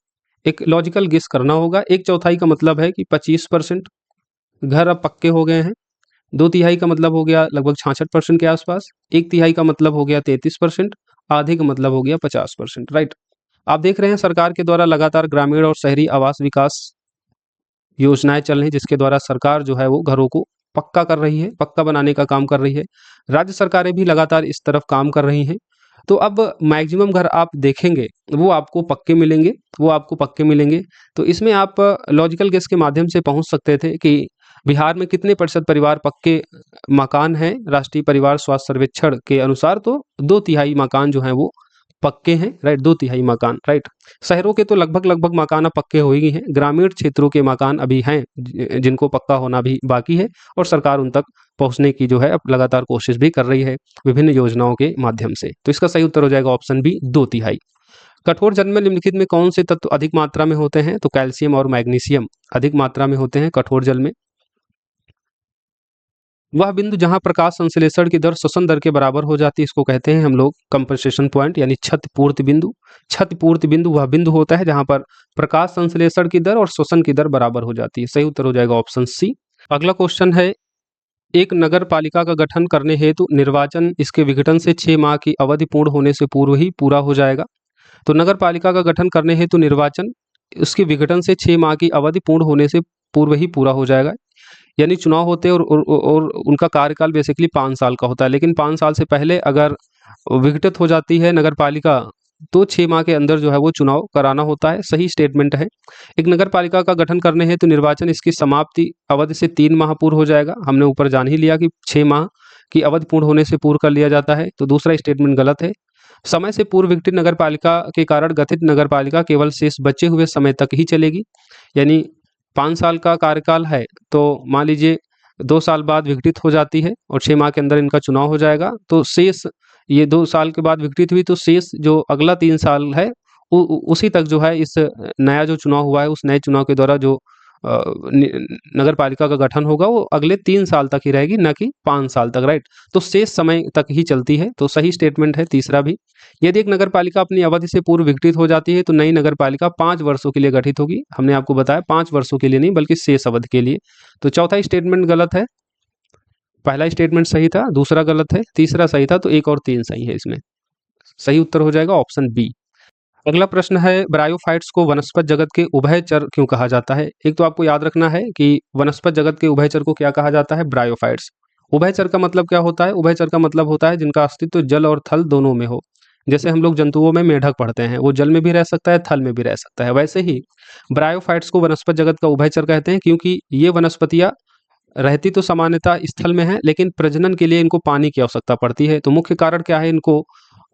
एक लॉजिकल गेस करना होगा। 1/4 का मतलब है कि 25% घर अब पक्के हो गए हैं। 2/3 का मतलब हो गया लगभग 66% के आसपास। 1/3 का मतलब हो गया 33%। आधे का मतलब हो गया 50%। राइट, आप देख रहे हैं सरकार के द्वारा लगातार ग्रामीण और शहरी आवास विकास योजनाएं चल रही, जिसके द्वारा सरकार जो है वो घरों को पक्का कर रही है, पक्का बनाने का काम कर रही है। राज्य सरकारें भी लगातार इस तरफ काम कर रही हैं। तो अब मैक्सिमम घर आप देखेंगे वो आपको पक्के मिलेंगे, वो आपको पक्के मिलेंगे। तो इसमें आप लॉजिकल गेस के माध्यम से पहुंच सकते थे कि बिहार में कितने प्रतिशत परिवार पक्के मकान हैं राष्ट्रीय परिवार स्वास्थ्य सर्वेक्षण के अनुसार। तो 2/3 मकान जो हैं वो पक्के हैं। राइट, 2/3 मकान। राइट, शहरों के तो लगभग मकान अब पक्के हो ही हैं। ग्रामीण क्षेत्रों के मकान अभी हैं जिनको पक्का होना भी बाकी है, और सरकार उन तक पहुंचने की जो है अब लगातार कोशिश भी कर रही है विभिन्न योजनाओं के माध्यम से। तो इसका सही उत्तर हो जाएगा ऑप्शन बी 2/3। कठोर जल में निम्नलिखित में कौन से तत्व अधिक मात्रा में होते हैं? तो कैल्शियम और मैग्नीशियम अधिक मात्रा में होते हैं कठोर जल में। वह बिंदु जहां प्रकाश संश्लेषण की दर श्वसन दर के बराबर हो जाती है, इसको कहते हैं हम लोग कंपनसेशन पॉइंट, यानी क्षतिपूर्ति बिंदु। क्षतिपूर्ति बिंदु वह बिंदु होता है जहां पर प्रकाश संश्लेषण की दर और श्वसन की दर बराबर हो जाती है। सही उत्तर हो जाएगा ऑप्शन सी। अगला क्वेश्चन है एक नगर पालिका का गठन करने हेतु निर्वाचन इसके विघटन से 6 माह की अवधि पूर्ण होने से पूर्व ही पूरा हो जाएगा। तो नगर पालिका का गठन करने हेतु निर्वाचन उसके विघटन से 6 माह की अवधि पूर्ण होने से पूर्व ही पूरा हो जाएगा। यानी चुनाव होते हैं और उनका कार्यकाल बेसिकली 5 साल का होता है, लेकिन 5 साल से पहले अगर विघटित हो जाती है नगर पालिका तो 6 माह के अंदर जो है वो चुनाव कराना होता है। सही स्टेटमेंट है। एक नगर पालिका का गठन करने हेतु निर्वाचन इसकी समाप्ति अवधि से 3 माह पूर्व हो जाएगा। हमने ऊपर जान ही लिया कि 6 माह की अवधि पूर्ण होने से पूर्व कर लिया जाता है, तो दूसरा स्टेटमेंट गलत है। समय से पूर्व विघटित नगर पालिका के कारण गठित नगर पालिका केवल शेष बचे हुए समय तक ही चलेगी। यानी 5 साल का कार्यकाल है तो मान लीजिए 2 साल बाद विघटित हो जाती है और 6 माह के अंदर इनका चुनाव हो जाएगा, तो शेष ये 2 साल के बाद विघटित हुई तो शेष जो अगला 3 साल है उसी तक जो है इस नया जो चुनाव हुआ है, उस नए चुनाव के द्वारा जो नगर पालिका का गठन होगा वो अगले 3 साल तक ही रहेगी, ना कि 5 साल तक, राइट। तो शेष समय तक ही चलती है, तो सही स्टेटमेंट है तीसरा भी। यदि एक नगर पालिका अपनी अवधि से पूर्व विघटित हो जाती है तो नई नगर पालिका 5 वर्षों के लिए गठित होगी। हमने आपको बताया 5 वर्षों के लिए नहीं, बल्कि शेष अवधि के लिए। तो चौथा स्टेटमेंट गलत है, पहला स्टेटमेंट सही था, दूसरा गलत है, तीसरा सही था, तो 1 और 3 सही है इसमें। सही उत्तर हो जाएगा ऑप्शन बी। अगला प्रश्न है, ब्रायोफाइट्स को वनस्पत जगत के उभयचर क्यों कहा जाता है? एक तो आपको याद रखना है कि वनस्पत जगत के उभयचर को क्या कहा जाता है? ब्रायोफाइट्स। उभयचर का मतलब क्या होता है? उभयचर का मतलब होता है जिनका अस्तित्व जल और थल दोनों में हो। जैसे हम लोग जंतुओं में मेढक पढ़ते हैं, वो जल में भी रह सकता है, थल में भी रह सकता है। वैसे ही ब्रायोफाइट्स को वनस्पत जगत का उभयचर कहते हैं, क्योंकि ये वनस्पतियां रहती तो सामान्यतः स्थल में है, लेकिन प्रजनन के लिए इनको पानी की आवश्यकता पड़ती है। तो मुख्य कारण क्या है इनको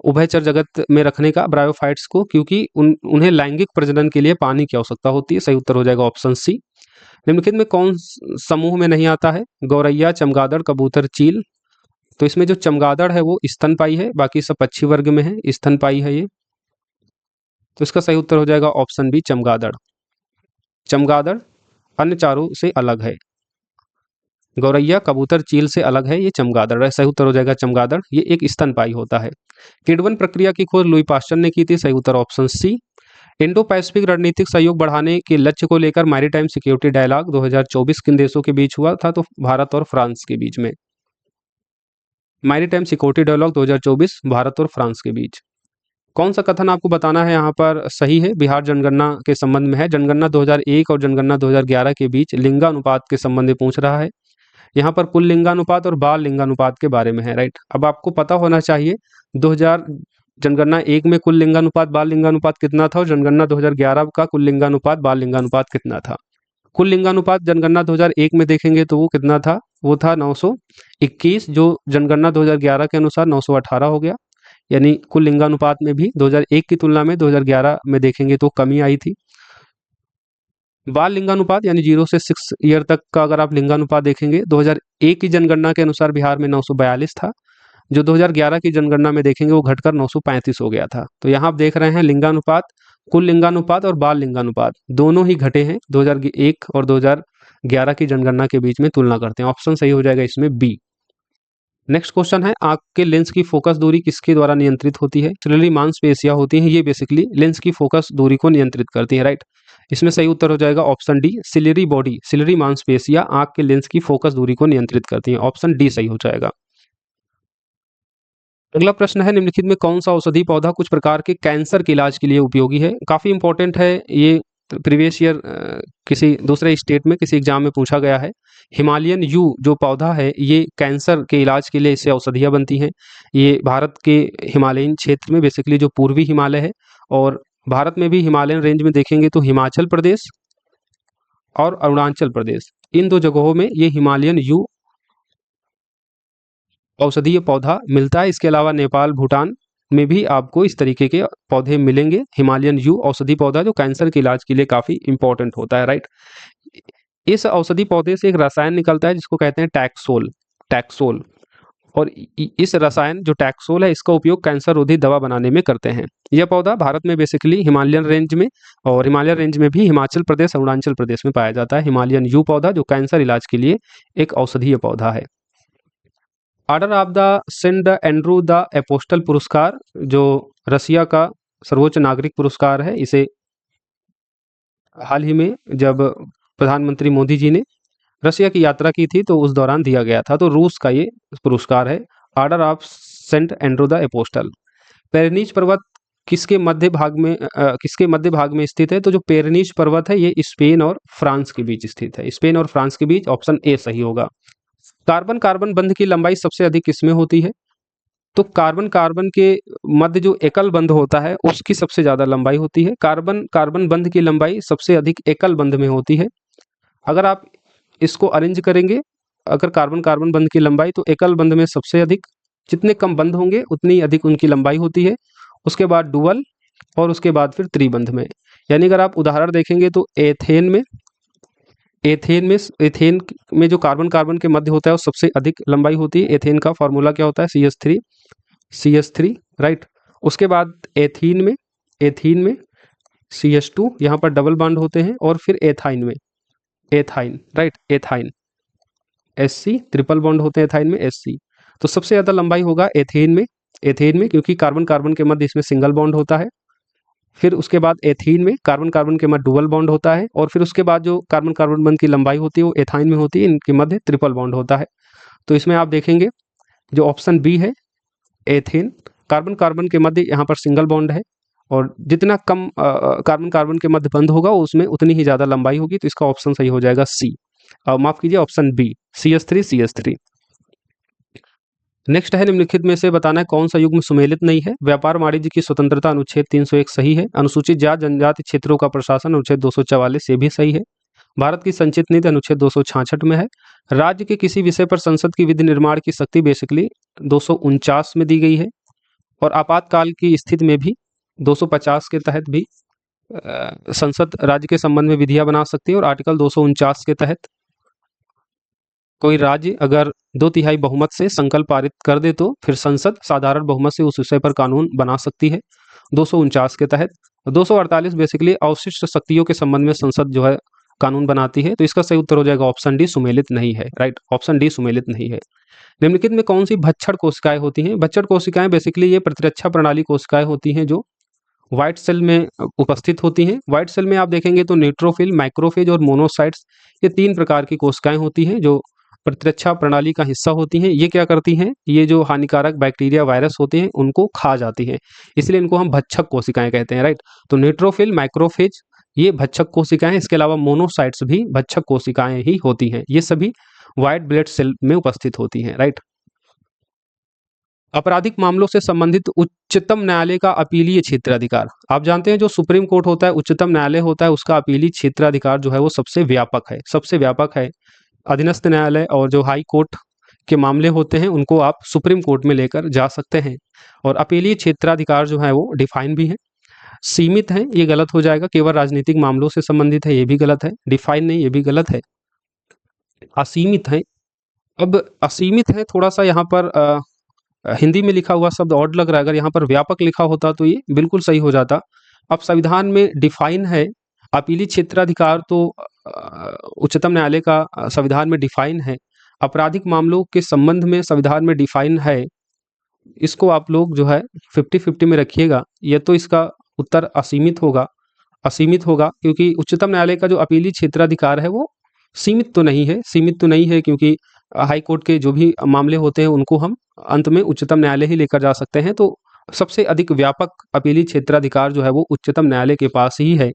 उभयचर जगत में रखने का, ब्रायोफाइट्स को? क्योंकि उन्हें लैंगिक प्रजनन के लिए पानी की आवश्यकता होती है। सही उत्तर हो जाएगा ऑप्शन सी। निम्नलिखित में कौन समूह में नहीं आता है? गौरैया, चमगादड़, कबूतर, चील। तो इसमें जो चमगादड़ है वो स्तनपायी है, बाकी सब पक्षी वर्ग में है, स्तनपायी है ये। तो इसका सही उत्तर हो जाएगा ऑप्शन बी, चमगादड़। चमगादड़ अन्य चारों से अलग है। गौरैया, कबूतर, चील से अलग है ये चमगादड़ है। सही उत्तर हो जाएगा चमगादड़, ये एक स्तनपायी होता है। किण्वन प्रक्रिया की खोज लुई पास्चर ने की थी। सही उत्तर ऑप्शन सी। इंडो पैसिफिक रणनीतिक सहयोग बढ़ाने के लक्ष्य को लेकर मैरीटाइम सिक्योरिटी डायलॉग 2024 किन देशों के बीच हुआ था? तो भारत और फ्रांस के बीच में। मैरीटाइम सिक्योरिटी डायलॉग 2024 भारत और फ्रांस के बीच। कौन सा कथन आपको बताना है यहाँ पर सही है? बिहार जनगणना के संबंध में है। जनगणना 2001 और जनगणना 2011 के बीच लिंगानुपात के संबंध में पूछ रहा है। यहाँ पर कुल लिंगानुपात और बाल लिंगानुपात के बारे में है, राइट। अब आपको पता होना चाहिए 2000 जनगणना 1 में कुल लिंगानुपात बाल लिंगानुपात कितना था, और जनगणना 2011 का कुल लिंगानुपात बाल लिंगानुपात कितना था। कुल लिंगानुपात जनगणना 2001 में देखेंगे तो वो कितना था? वो था 921, जो जनगणना 2011 के अनुसार 918 हो गया। यानी कुल लिंगानुपात में भी 2001 की तुलना में 2011 में देखेंगे तो कमी आई थी। बाल लिंगानुपात यानी 0 से 6 ईयर तक का अगर आप लिंगानुपात देखेंगे 2001 की जनगणना के अनुसार बिहार में 942 था, जो 2011 की जनगणना में देखेंगे वो घटकर 935 हो गया था। तो यहाँ आप देख रहे हैं लिंगानुपात, कुल लिंगानुपात और बाल लिंगानुपात दोनों ही घटे हैं 2001 और 2011 की जनगणना के बीच में तुलना करते हैं। ऑप्शन सही हो जाएगा इसमें बी। नेक्स्ट क्वेश्चन है, आंख के लेंस की फोकस दूरी किसके द्वारा नियंत्रित होती है? सिलियरी मांसपेशियां होती हैं, ये बेसिकली लेंस की फोकस दूरी को नियंत्रित करती है, राइट। इसमें सही उत्तर हो जाएगा option D, ciliary body, ciliary मांसपेशियां आंख के लेंस की फोकस दूरी को नियंत्रित करती हैं। ऑप्शन डी सही हो जाएगा। अगला प्रश्न है, निम्नलिखित में कौन सा औषधि पौधा कुछ प्रकार के कैंसर के इलाज के लिए उपयोगी है? काफी इंपॉर्टेंट है ये, प्रीवियस ईयर किसी दूसरे स्टेट में किसी एग्जाम में पूछा गया है। हिमालयन यू जो पौधा है ये कैंसर के इलाज के लिए इससे औषधियाँ बनती हैं। ये भारत के हिमालयन क्षेत्र में, बेसिकली जो पूर्वी हिमालय है, और भारत में भी हिमालयन रेंज में देखेंगे तो हिमाचल प्रदेश और अरुणाचल प्रदेश, इन दो जगहों में ये हिमालयन यू औषधीय पौधा मिलता है। इसके अलावा नेपाल, भूटान में भी आपको इस तरीके के पौधे मिलेंगे, हिमालयन यू औषधि पौधा, जो कैंसर के इलाज के लिए काफी इंपॉर्टेंट होता है, राइट। इस औषधि पौधे से एक रसायन निकलता है जिसको कहते हैं टैक्सोल, टैक्सोल। और इस रसायन जो टैक्सोल है इसका उपयोग कैंसर रोधी दवा बनाने में करते हैं। यह पौधा भारत में बेसिकली हिमालयन रेंज में, और हिमालयन रेंज में भी हिमाचल प्रदेश, अरुणाचल प्रदेश में पाया जाता है। हिमालयन यू पौधा जो कैंसर इलाज के लिए एक औषधीय पौधा है। Order of the Saint Andrew the Apostle पुरस्कार जो रसिया का सर्वोच्च नागरिक पुरस्कार है, इसे हाल ही में जब प्रधानमंत्री मोदी जी ने रसिया की यात्रा की थी तो उस दौरान दिया गया था। तो रूस का ये पुरस्कार है, order of Saint Andrew the Apostle. Pyrenees पर्वत किसके मध्य भाग में स्थित है? तो जो पेरिनीज पर्वत है ये स्पेन और फ्रांस के बीच स्थित है, स्पेन और फ्रांस के बीच। ऑप्शन ए सही होगा। कार्बन कार्बन बंध की लंबाई सबसे अधिक किसमें होती है? तो कार्बन कार्बन के मध्य जो एकल बंध होता है उसकी सबसे ज्यादा लंबाई होती है। कार्बन कार्बन बंध की लंबाई सबसे अधिक एकल बंध में होती है। अगर आप इसको अरेंज करेंगे, अगर कार्बन कार्बन बंध की लंबाई, तो एकल बंध में सबसे अधिक, जितने कम बंध होंगे उतनी अधिक उनकी लंबाई होती है। उसके बाद डुअल, और उसके बाद फिर त्रिबंध में। यानी अगर आप उदाहरण देखेंगे तो एथेन में जो कार्बन कार्बन के मध्य होता है वो सबसे अधिक लंबाई होती है। एथेन का फॉर्मूला क्या होता है? CH3, right. उसके बाद एथीन में CH2 यहाँ पर डबल बॉन्ड होते हैं, और फिर एथाइन में, ethyne, right, ethyne, Sc triple bond होते हैं एथाइन में, Sc। तो सबसे ज़्यादा लंबाई होगा एथेन में, एथेन में, क्योंकि कार्बन कार्बन के मध्य इसमें सिंगल बॉन्ड होता है। फिर उसके बाद एथीन में कार्बन कार्बन के मध्य डुअल बॉन्ड होता है, और फिर उसके बाद जो कार्बन कार्बन बॉन्ड की लंबाई होती है वो एथाइन में होती है, इनके मध्य ट्रिपल बॉन्ड होता है। तो इसमें आप देखेंगे जो ऑप्शन बी है, एथेन, कार्बन कार्बन के मध्य यहाँ पर सिंगल बॉन्ड है, और जितना कम कार्बन कार्बन के मध्य बंध होगा उसमें उतनी ही ज़्यादा लंबाई होगी। तो इसका ऑप्शन सही हो जाएगा सी, माफ कीजिए ऑप्शन बी, CH3। नेक्स्ट है, निम्नलिखित में से बताना है कौन सा युग्म सुमेलित नहीं है। व्यापार वाणिज्य की स्वतंत्रता अनुच्छेद 301 सही है। अनुसूचित जाति जनजाति क्षेत्रों का प्रशासन अनुच्छेद 244 ये भी सही है। भारत की संचित नीति अनुच्छेद 266 में है। राज्य के किसी विषय पर संसद की विधि निर्माण की शक्ति बेसिकली 249 में दी गई है, और आपातकाल की स्थिति में भी 250 के तहत भी संसद राज्य के संबंध में विधियां बना सकती है, और आर्टिकल 249 के तहत कोई राज्य अगर 2/3 बहुमत से संकल्प पारित कर दे तो फिर संसद साधारण बहुमत से उस विषय पर कानून बना सकती है 249 के तहत। 248 बेसिकली अवशिष्ट शक्तियों के संबंध में संसद जो है कानून बनाती है। तो इसका सही उत्तर हो जाएगा ऑप्शन डी, सुमेलित नहीं है, राइट, ऑप्शन डी सुमेलित नहीं है। निम्नलिखित में कौन सी भक्षण कोशिकाएं होती हैं। भक्षण कोशिकाएं बेसिकली ये प्रतिरक्षा प्रणाली कोशिकाएं होती हैं जो व्हाइट सेल में उपस्थित होती हैं। व्हाइट सेल में आप देखेंगे तो न्यूट्रोफिल, माइक्रोफेज और मोनोसाइट्स, ये 3 प्रकार की कोशिकाएं होती हैं जो प्रतिरक्षा प्रणाली का हिस्सा होती हैं। ये क्या करती हैं, ये जो हानिकारक बैक्टीरिया वायरस होते हैं उनको खा जाती हैं, इसलिए इनको हम भक्षक कोशिकाएं कहते हैं, राइट। तो न्यूट्रोफिल, माइक्रोफेज ये भक्षक कोशिकाएं, इसके अलावा मोनोसाइट्स भी भक्षक कोशिकाएं ही होती हैं। ये सभी व्हाइट ब्लड सेल में उपस्थित होती हैं, राइट। आपराधिक मामलों से संबंधित उच्चतम न्यायालय का अपीलीय क्षेत्राधिकार। आप जानते हैं जो सुप्रीम कोर्ट होता है, उच्चतम न्यायालय होता है, उसका अपीलीय क्षेत्राधिकार जो है वो सबसे व्यापक है, सबसे व्यापक है। अधीनस्थ न्यायालय और जो हाई कोर्ट के मामले होते हैं उनको आप सुप्रीम कोर्ट में लेकर जा सकते हैं। और अपीलीय क्षेत्राधिकार जो है वो डिफाइन भी है। सीमित है ये गलत हो जाएगा, केवल राजनीतिक मामलों से संबंधित है ये भी गलत है। डिफाइन नहीं ये भी गलत है। असीमित है, अब असीमित है थोड़ा सा यहाँ पर हिंदी में लिखा हुआ शब्द ऑड लग रहा है, अगर यहाँ पर व्यापक लिखा होता तो ये बिल्कुल सही हो जाता। अब संविधान में डिफाइन है अपीलीय क्षेत्राधिकार, तो उच्चतम न्यायालय का संविधान में डिफाइन है। आपराधिक मामलों के संबंध में संविधान में डिफाइन है, इसको आप लोग जो है 50-50 में रखिएगा। ये तो इसका उत्तर असीमित होगा, असीमित होगा, क्योंकि उच्चतम न्यायालय का जो अपीलीय क्षेत्राधिकार है वो सीमित तो नहीं है, सीमित तो नहीं है, क्योंकि हाई कोर्ट के जो भी मामले होते हैं उनको हम अंत में उच्चतम न्यायालय ही लेकर जा सकते हैं। तो सबसे अधिक व्यापक अपीलीय क्षेत्राधिकार जो है वो उच्चतम न्यायालय के पास ही है।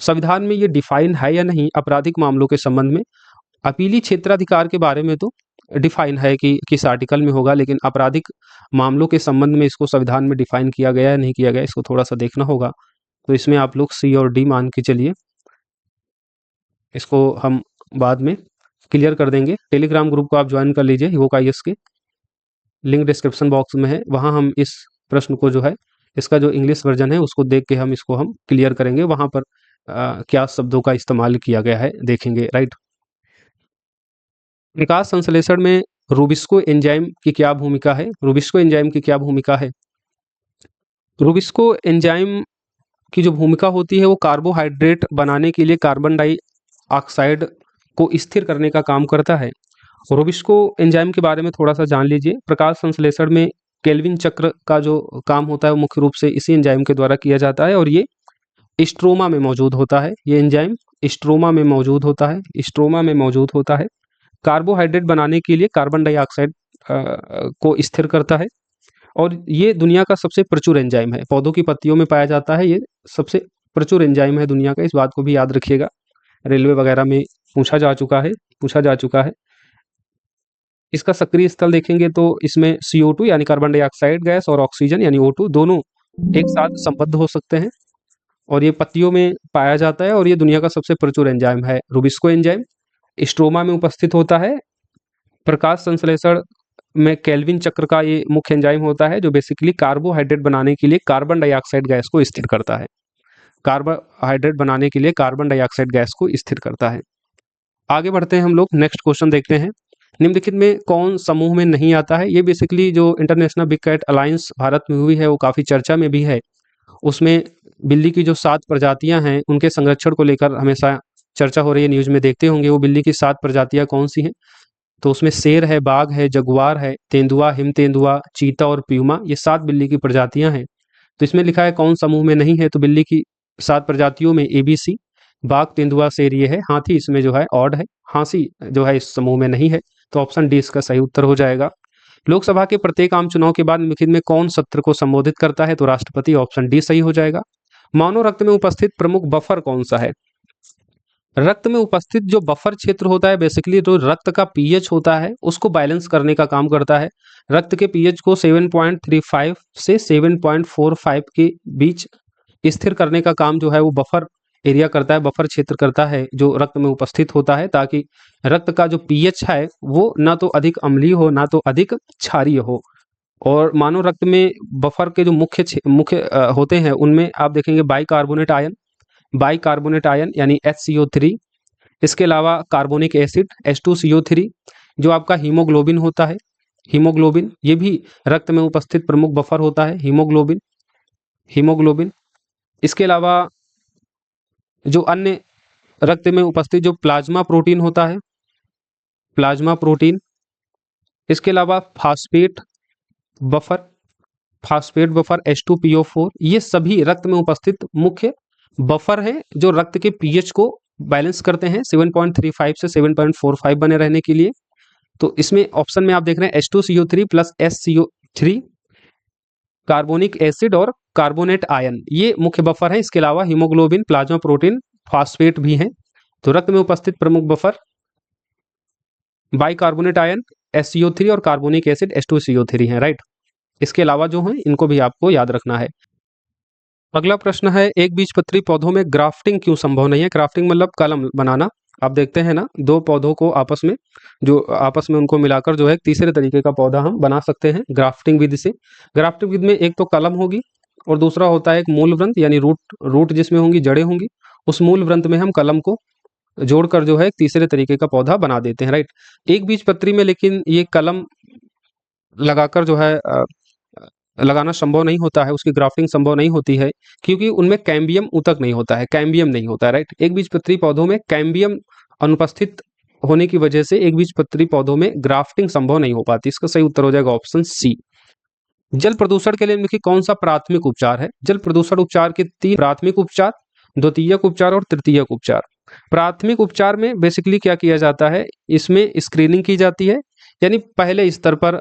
संविधान में ये डिफाइन है या नहीं आपराधिक मामलों के संबंध में, अपीलीय क्षेत्राधिकार के बारे में तो डिफाइन है कि किस आर्टिकल में होगा, लेकिन आपराधिक मामलों के संबंध में इसको संविधान में डिफाइन किया गया है नहीं किया गया, इसको थोड़ा सा देखना होगा। तो इसमें आप लोग सी और डी मान के चलिए, इसको हम बाद में क्लियर कर देंगे। टेलीग्राम ग्रुप को आप ज्वाइन कर लीजिए, IVOKIS के लिंक डिस्क्रिप्शन बॉक्स में है, वहाँ हम इस प्रश्न को जो है इसका जो इंग्लिश वर्जन है उसको देख के हम इसको हम क्लियर करेंगे, वहाँ पर क्या शब्दों का इस्तेमाल किया गया है देखेंगे, राइट। विकास संश्लेषण में रूबिस्को एंजाइम की क्या भूमिका है। रूबिस्को एंजाइम की क्या भूमिका है। रूबिस्को एंजाइम की जो भूमिका होती है वो कार्बोहाइड्रेट बनाने के लिए कार्बन डाइऑक्साइड को स्थिर करने का काम करता है। रूबिस्को एंजाइम के बारे में थोड़ा सा जान लीजिए। प्रकाश संश्लेषण में केल्विन चक्र का जो काम होता है वो मुख्य रूप से इसी एंजाइम के द्वारा किया जाता है, और ये स्ट्रोमा में मौजूद होता है। ये एंजाइम स्ट्रोमा में मौजूद होता है, स्ट्रोमा में मौजूद होता है। कार्बोहाइड्रेट बनाने के लिए कार्बन डाइऑक्साइड को स्थिर करता है, और ये दुनिया का सबसे प्रचुर एंजाइम है। पौधों की पत्तियों में पाया जाता है, ये सबसे प्रचुर एंजाइम है दुनिया का, इस बात को भी याद रखिएगा। रेलवे वगैरह में पूछा जा चुका है। इसका सक्रिय स्थल देखेंगे तो इसमें CO2 यानी कार्बन डाइऑक्साइड गैस और ऑक्सीजन यानी O2 दोनों एक साथ संबद्ध हो सकते हैं, और ये पत्तियों में पाया जाता है, और ये दुनिया का सबसे प्रचुर एंजाइम है। रूबिस्को एंजाइम स्ट्रोमा में उपस्थित होता है। प्रकाश संश्लेषण में केल्विन चक्र का ये मुख्य एंजाइम होता है जो बेसिकली कार्बोहाइड्रेट बनाने के लिए कार्बन डाइऑक्साइड गैस को स्थिर करता है। कार्बोहाइड्रेट बनाने के लिए कार्बन डाइऑक्साइड गैस को स्थिर करता है। आगे बढ़ते हैं हम लोग, नेक्स्ट क्वेश्चन देखते हैं। निम्नलिखित में कौन समूह में नहीं आता है। ये बेसिकली जो International Big Cat Alliance Bharat में हुई है वो काफ़ी चर्चा में भी है, उसमें बिल्ली की जो 7 प्रजातियाँ हैं, उनके संरक्षण को लेकर हमेशा चर्चा हो रही है, न्यूज़ में देखते होंगे। वो बिल्ली की 7 प्रजातियाँ कौन-सी हैं? तो उसमें शेर है, बाघ है, जगुआर है, तेंदुआ, हिम तेंदुआ, चीता और प्यूमा, ये 7 बिल्ली की प्रजातियाँ हैं। तो इसमें लिखा है कौन समूह में नहीं है, तो बिल्ली की 7 प्रजातियों में एबीसी, बाघ, तेंदुआ, शेर ये है। हाथी इसमें जो है ऑड है, हांसी जो है इस समूह में नहीं है। तो ऑप्शन डी इसका सही उत्तर हो जाएगा। लोकसभा के प्रत्येक आम चुनाव के बाद निम्नलिखित में कौन सत्र को संबोधित करता है, तो राष्ट्रपति, ऑप्शन डी सही हो जाएगा। मानव रक्त में उपस्थित प्रमुख बफर कौन सा है? रक्त में उपस्थित जो बफर क्षेत्र होता है, बेसिकली जो रक्त का पीएच होता है उसको बैलेंस करने का काम करता है। रक्त के पीएच को 7.35 से 7.45 के बीच स्थिर करने का काम जो है वो बफर एरिया करता है, बफर क्षेत्र करता है जो रक्त में उपस्थित होता है, ताकि रक्त का जो पीएच है वो ना तो अधिक अम्लीय हो ना तो अधिक क्षारीय हो। और मानव रक्त में बफर के जो मुख्य होते हैं, उनमें आप देखेंगे बाइकार्बोनेट आयन यानी HCO3, इसके अलावा कार्बोनिक एसिड H2CO3, जो आपका हीमोग्लोबिन होता है, हीमोग्लोबिन ये भी रक्त में उपस्थित प्रमुख बफर होता है, हीमोग्लोबिन। इसके अलावा जो अन्य रक्त में उपस्थित जो प्लाज्मा प्रोटीन होता है, प्लाज्मा प्रोटीन। इसके अलावा फास्फेट बफर H2PO4, ये सभी रक्त में उपस्थित मुख्य बफर हैं जो रक्त के पीएच को बैलेंस करते हैं 7.35 से 7.45 बने रहने के लिए। तो इसमें ऑप्शन में आप देख रहे हैं H2CO3 plus SCO3, carbonic acid और कार्बोनेट आयन, ये मुख्य बफर हैं। इसके अलावा हीमोग्लोबिन, प्लाज्मा प्रोटीन, फास्फेट भी हैं। तो रक्त में उपस्थित प्रमुख बफर बाइकार्बोनेट आयन HCO3 और कार्बोनिक एसिड H2CO3 हैं, राइट। इसके अलावा जो हैं इनको भी आपको याद रखना है। अगला प्रश्न है, एक बीजपत्री पौधों में ग्राफ्टिंग क्यों संभव नहीं है? ग्राफ्टिंग मतलब कलम बनाना। आप देखते हैं ना, दो पौधों को आपस में उनको मिलाकर जो है एक तीसरे तरीके का पौधा हम बना सकते हैं ग्राफ्टिंग विधि से। ग्राफ्टिंग विधि में एक तो कलम होगी और दूसरा होता है एक मूल वृंत, यानी रूट जिसमें होंगी, जड़ें होंगी। उस मूल वृंत में हम कलम को जोड़कर जो है एक तीसरे तरीके का पौधा बना देते हैं, राइट। एक बीजपत्री में लेकिन ये कलम लगाकर जो है लगाना संभव नहीं होता है, उसकी ग्राफ्टिंग संभव नहीं होती है, क्योंकि उनमें कैम्बियम ऊतक नहीं होता है, कैम्बियम नहीं होता है, राइट। एक बीजपत्री पौधों में कैम्बियम अनुपस्थित होने की वजह से एक बीजपत्री पौधों में ग्राफ्टिंग संभव नहीं हो पाती। इसका सही उत्तर हो जाएगा ऑप्शन सी। जल प्रदूषण के लिए निम्नलिखित कौन सा प्राथमिक उपचार है? जल प्रदूषण उपचार के 3 प्राथमिक उपचार, द्वितीयक उपचार और तृतीयक उपचार। प्राथमिक उपचार में बेसिकली क्या किया जाता है, इसमें स्क्रीनिंग की जाती है, यानी पहले स्तर पर